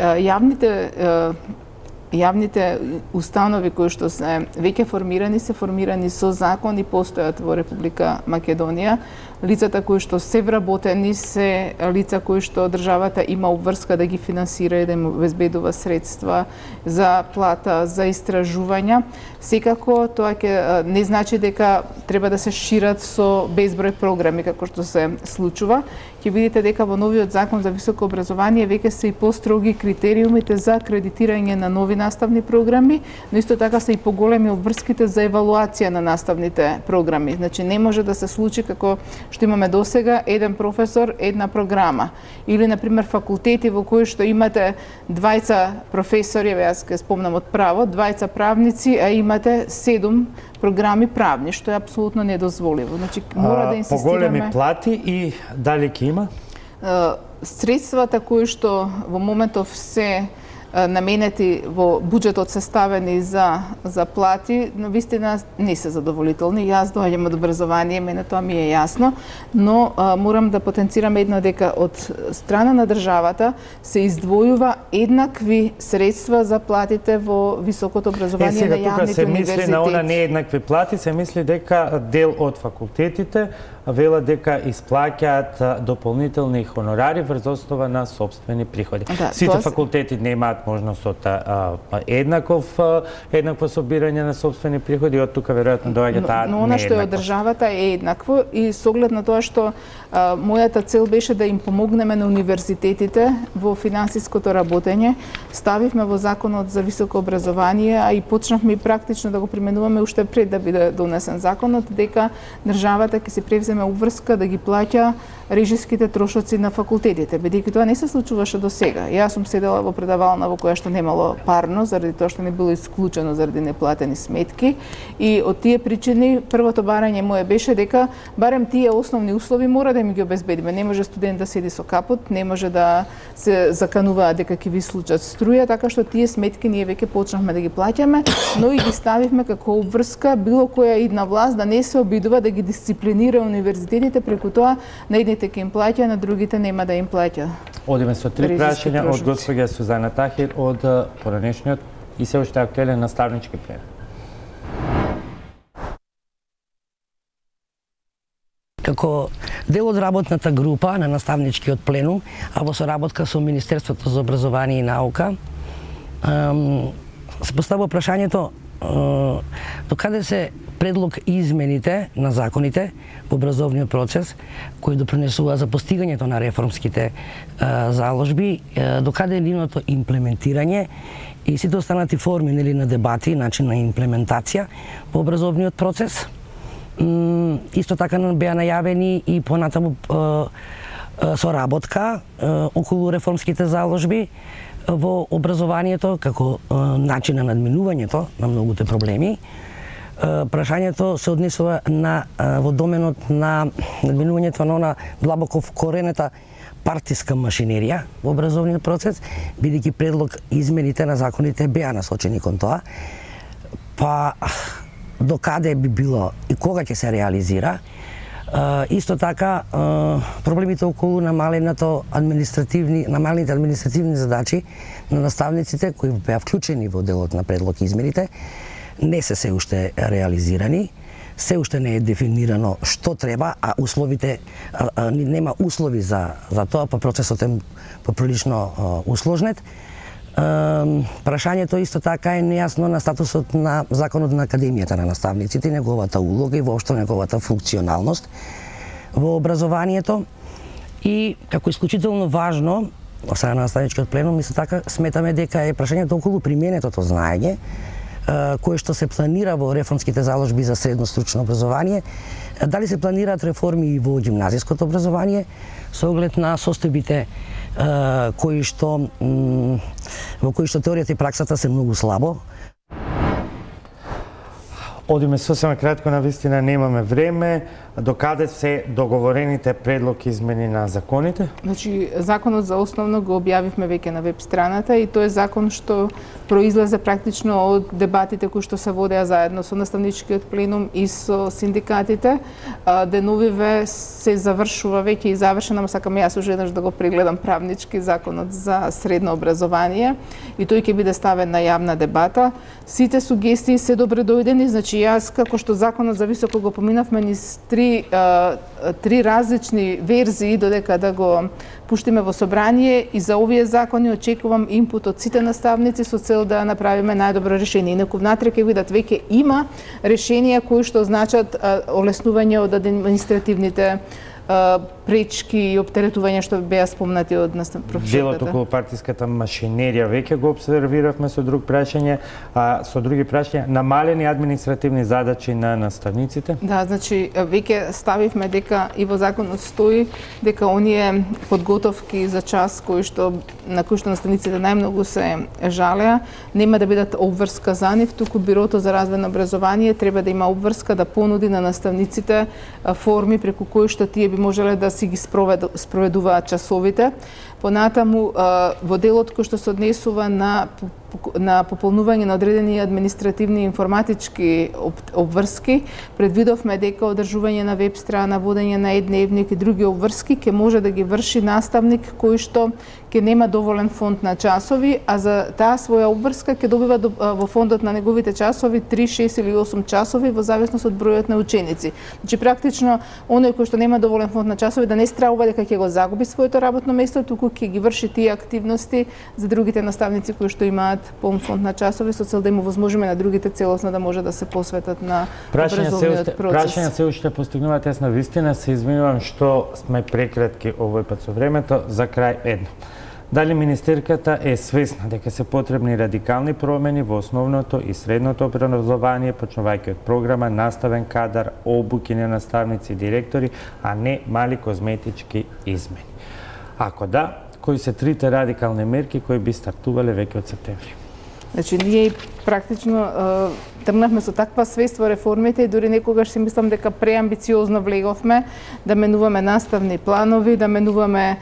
јавните установи кои што се веќе формирани, се формирани со закон и постојат во Република Македонија. Лицата кои што се вработени се лица кои што државата има обврска да ги финансира и да им обезбедува средства за плата, за истражувања. Секако тоа ќе не значи дека треба да се шират со безброј програми како што се случува. Ќе видите дека во новиот закон за високо образование веќе се и построги критериумите за акредитирање на нови наставни програми, но исто така се и поголеми обврските за евалуација на наставните програми. Значи не може да се случи како што имаме досега еден професор, една програма. Или, например, факултети во кои што имате двајца професори, јас ќе спомнам од право, двајца правници, а имате 7 програми правни, што е апсолутно недозволиво. Значи, мора да инсистираме... Поголеми плати и дали ќе има? Средствата кои што во моментов се наменети во буџетот составени за плати, но вистина не се задоволителни. Јас доаѓам од образование, мене тоа ми е јасно, но морам да потенцирам едно дека од страна на државата се издвојува еднакви средства за платите во високото образование на јавните универзитети. Тука се мисли на она нееднакви плати, се мисли дека дел од факултетите велат дека исплаќаат дополнителни хонорари врз основа на сопствени приходи. Да, сите факултети немаат можност од еднакво собирање на сопствени приходи, од тука веројатно доаѓа таа нееднаквост. Но она што е од државата е еднакво и со оглед на тоа што мојата цел беше да им помогнеме на универзитетите во финансиското работење, ставивме во Законот за високо образование, а и почнавме и практично да го применуваме уште пред да биде донесен законот, дека државата ќе се превземе обврска да ги плаќа режиските трошоци на факултетите, бидејќи тоа не се случуваше до сега. Јас сум седела во предавална во која што немало парно, заради тоа што не било исклучено заради неплатени сметки, и од тие причини првото барање мое беше дека барем тие основни услови мора да ми ги обезбедиме. Не може студент да седи со капот, не може да се закануваат дека ќе ви случат струја, така што тие сметки ние веќе почнавме да ги плаќаме, но и ги ставивме како обврска било која идна власт да не се обидува да ги дисциплинира универзитетите преку тоа на едните ќе им плаќа, на другите нема да им плаќа. Одиме со три прашања од госпоѓа Сузана Тахир од поранешниот и се уште актуелен наставнички пленум. Како дел од работната група на наставничкиот пленум, а во соработка со Министерството за образование и наука, се поставува прашањето докаде се предлог измените на законите во образовниот процес кои допринесува за постигањето на реформските заложби, докаде е нивното имплементирање и сите останати форми на дебати, начин на имплементација во образовниот процес. Исто така беа најавени и понатаму соработка околу реформските заложби во образованието како начин на надминувањето на многуте проблеми. Прашањето се однесува во доменот на надминувањето на она длабоко вкоренета партиска машинерија во образовниот процес, бидејќи предлог измените на законите беа насочени кон тоа. Па до каде би било и кога ќе се реализира. Исто така проблемите околу намалените административни задачи на наставниците кои беа вклучени во делот на предлог измените не се уште реализирани. Се уште не е дефинирано што треба, а условите нема услови за тоа, па процесот е поприлично усложнет. Прашањето исто така е нејасно на статусот на Законот на Академијата на наставниците, неговата улога и воопшто неговата функционалност во образованието. И како исклучително важно, од страна на наставничкиот пленум, исто така сметаме дека е прашањето околу применетото знаење, кое што се планира во реформските заложби за средно стручно образование, дали се планираат реформи и во ѓимназиското образование со оглед на состојбите во кои што теоријата и праксата се многу слабо. Одиме сосема кратко, на вистина немаме време. Докаде се договорените предлог измени на законите? Значи, законот за основно го објавивме веќе на веб страната и тој е закон што произлезе практично од дебатите кои што се водеа заедно со наставничкиот пленум и со синдикатите. Деновиве се завршува веќе и завршено, сакам јас уште еднаш да го прегледам правнички законот за средно образование и тој ќе биде ставен на јавна дебата. Сите сугестии се добре дојдени, значи јас како што законот за високо го поминавме низ три различни верзии додека да го пуштиме во собрание и за овие закони очекувам инпут од сите наставници со цел да направиме најдобро решение. Инаку внатре ќе видат веќе има решенија кои што значат олеснување од административните пречки и оптеретувања што беа спомнати од професорката. Делот околу партиската машинерија веќе го обсервиравме со други прашања, намалени административни задачи на наставниците? Да, значи веќе ставивме дека и во законот стои дека оние подготовки за час на кои што наставниците најмногу се жалеа, нема да бидат обврска за нив, туку Бирото за развој на образование треба да има обврска да понуди на наставниците форми преку кои што тие би можеле да си ги спроведуваат часовите. Понатаму, во делот кој што се однесува на пополнување на одредени административни и информатички обврски, предвидовме дека одржување на веб страна, водење на е-дневник и други обврски ќе може да ги врши наставник кој што ќе нема доволен фонд на часови, а за таа своја обврска ќе добива во фондот на неговите часови 3, 6 или 8 часови во зависност од бројот на ученици. Значи практично оној кој што нема доволен фонд на часови да не стравува дека ќе го загуби своето работно место, туку ќе ги врши тие активности за другите наставници кои што имаат полн фонд на часови со цел да им овозможиме на другите целосно да може да се посветат на образовниот процес. Прашања се уште постигнуваат, јас на вистина се извинувам што сме прекратки овој пат со времето. За крај едно. Дали министерката е свесна дека се потребни радикални промени во основното и средното образование, почнувајќи од програма, наставен кадар, обуки на наставници и директори, а не мали козметички измени? Ако да, кои се трите радикални мерки кои би стартувале веќе од септември? Значи, ние практично тргнавме со таква свест во реформите и дури некогаш си мислам дека преамбициозно влеговме да менуваме наставни планови, да менуваме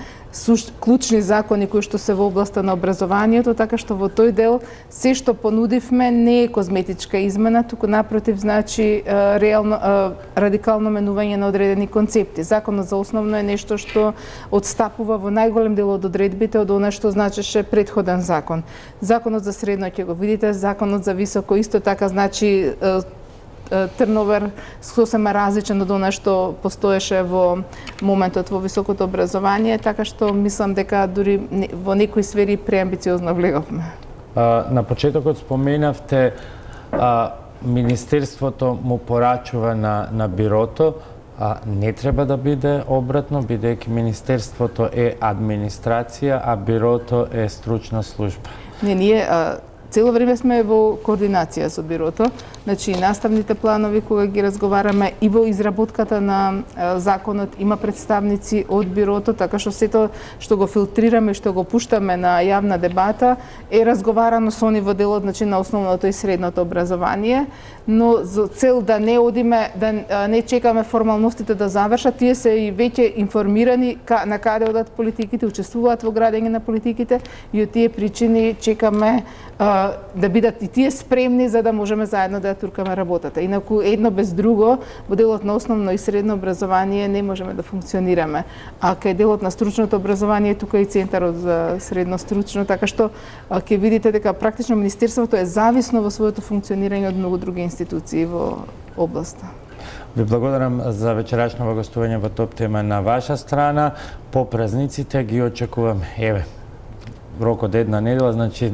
клучни закони кои што се во областа на образованието, така што во тој дел се што понудивме не е козметичка измена, туку напротив значи радикално менување на одредени концепти. Законот за основно е нешто што отстапува во најголем дел од одредбите од она што значеше претходен закон. Законот за средно ќе го видите, законот за високо исто така значи трновер сосема различен од она што постоеше во моментот во високото образование, така што мислам дека дури во некои сфери преамбициозно влеговме. На почетокот споменавте Министерството му порачува на бирото, не треба да биде обратно, бидејќи Министерството е администрација, а бирото е стручна служба. Ние цело време сме во координација со бирото, значи наставните планови кога ги разговараме и во изработката на законот има представници од бирото, така што сето што го филтрираме, што го пуштаме на јавна дебата е разговарано со они во делот, значи на основното и средното образование, но за цел да не одиме, да не чекаме формалностите да завршат, тие се и веќе информирани на каде одат политиките, учествуваат во градење на политиките и од тие причини чекаме да бидат и тие спремни за да можеме заедно да ја туркаме работата. Инаку едно без друго во делот на основно и средно образование не можеме да функционираме. А кај делот на стручното образование тука и центарот за средно стручно, така што ќе видите дека практично Министерството е зависно во своето функционирање од многу други институции во областа. Ви благодарам за вечерашното гостување во Топ тема на ваша страна. По празниците ги очекуваме. Еве, рокот една недела, значи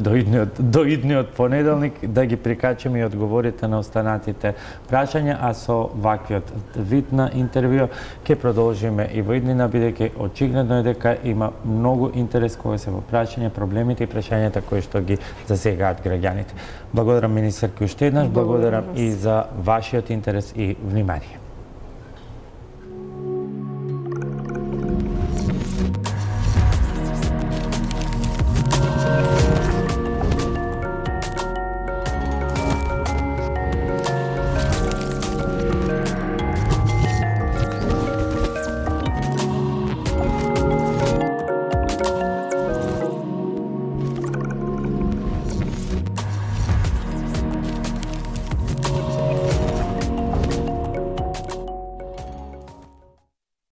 до идниот понеделник да ги прикачаме и одговорите на останатите прашања, а со ваквиот вид на интервју ќе продолжиме и во иднина, бидејќи очигледно е дека има многу интерес кога се во прашање, проблемите и прашањата кои што ги засегаат граѓаните. Благодарам министерки уште еднаш, благодарам и за вашиот интерес и внимание.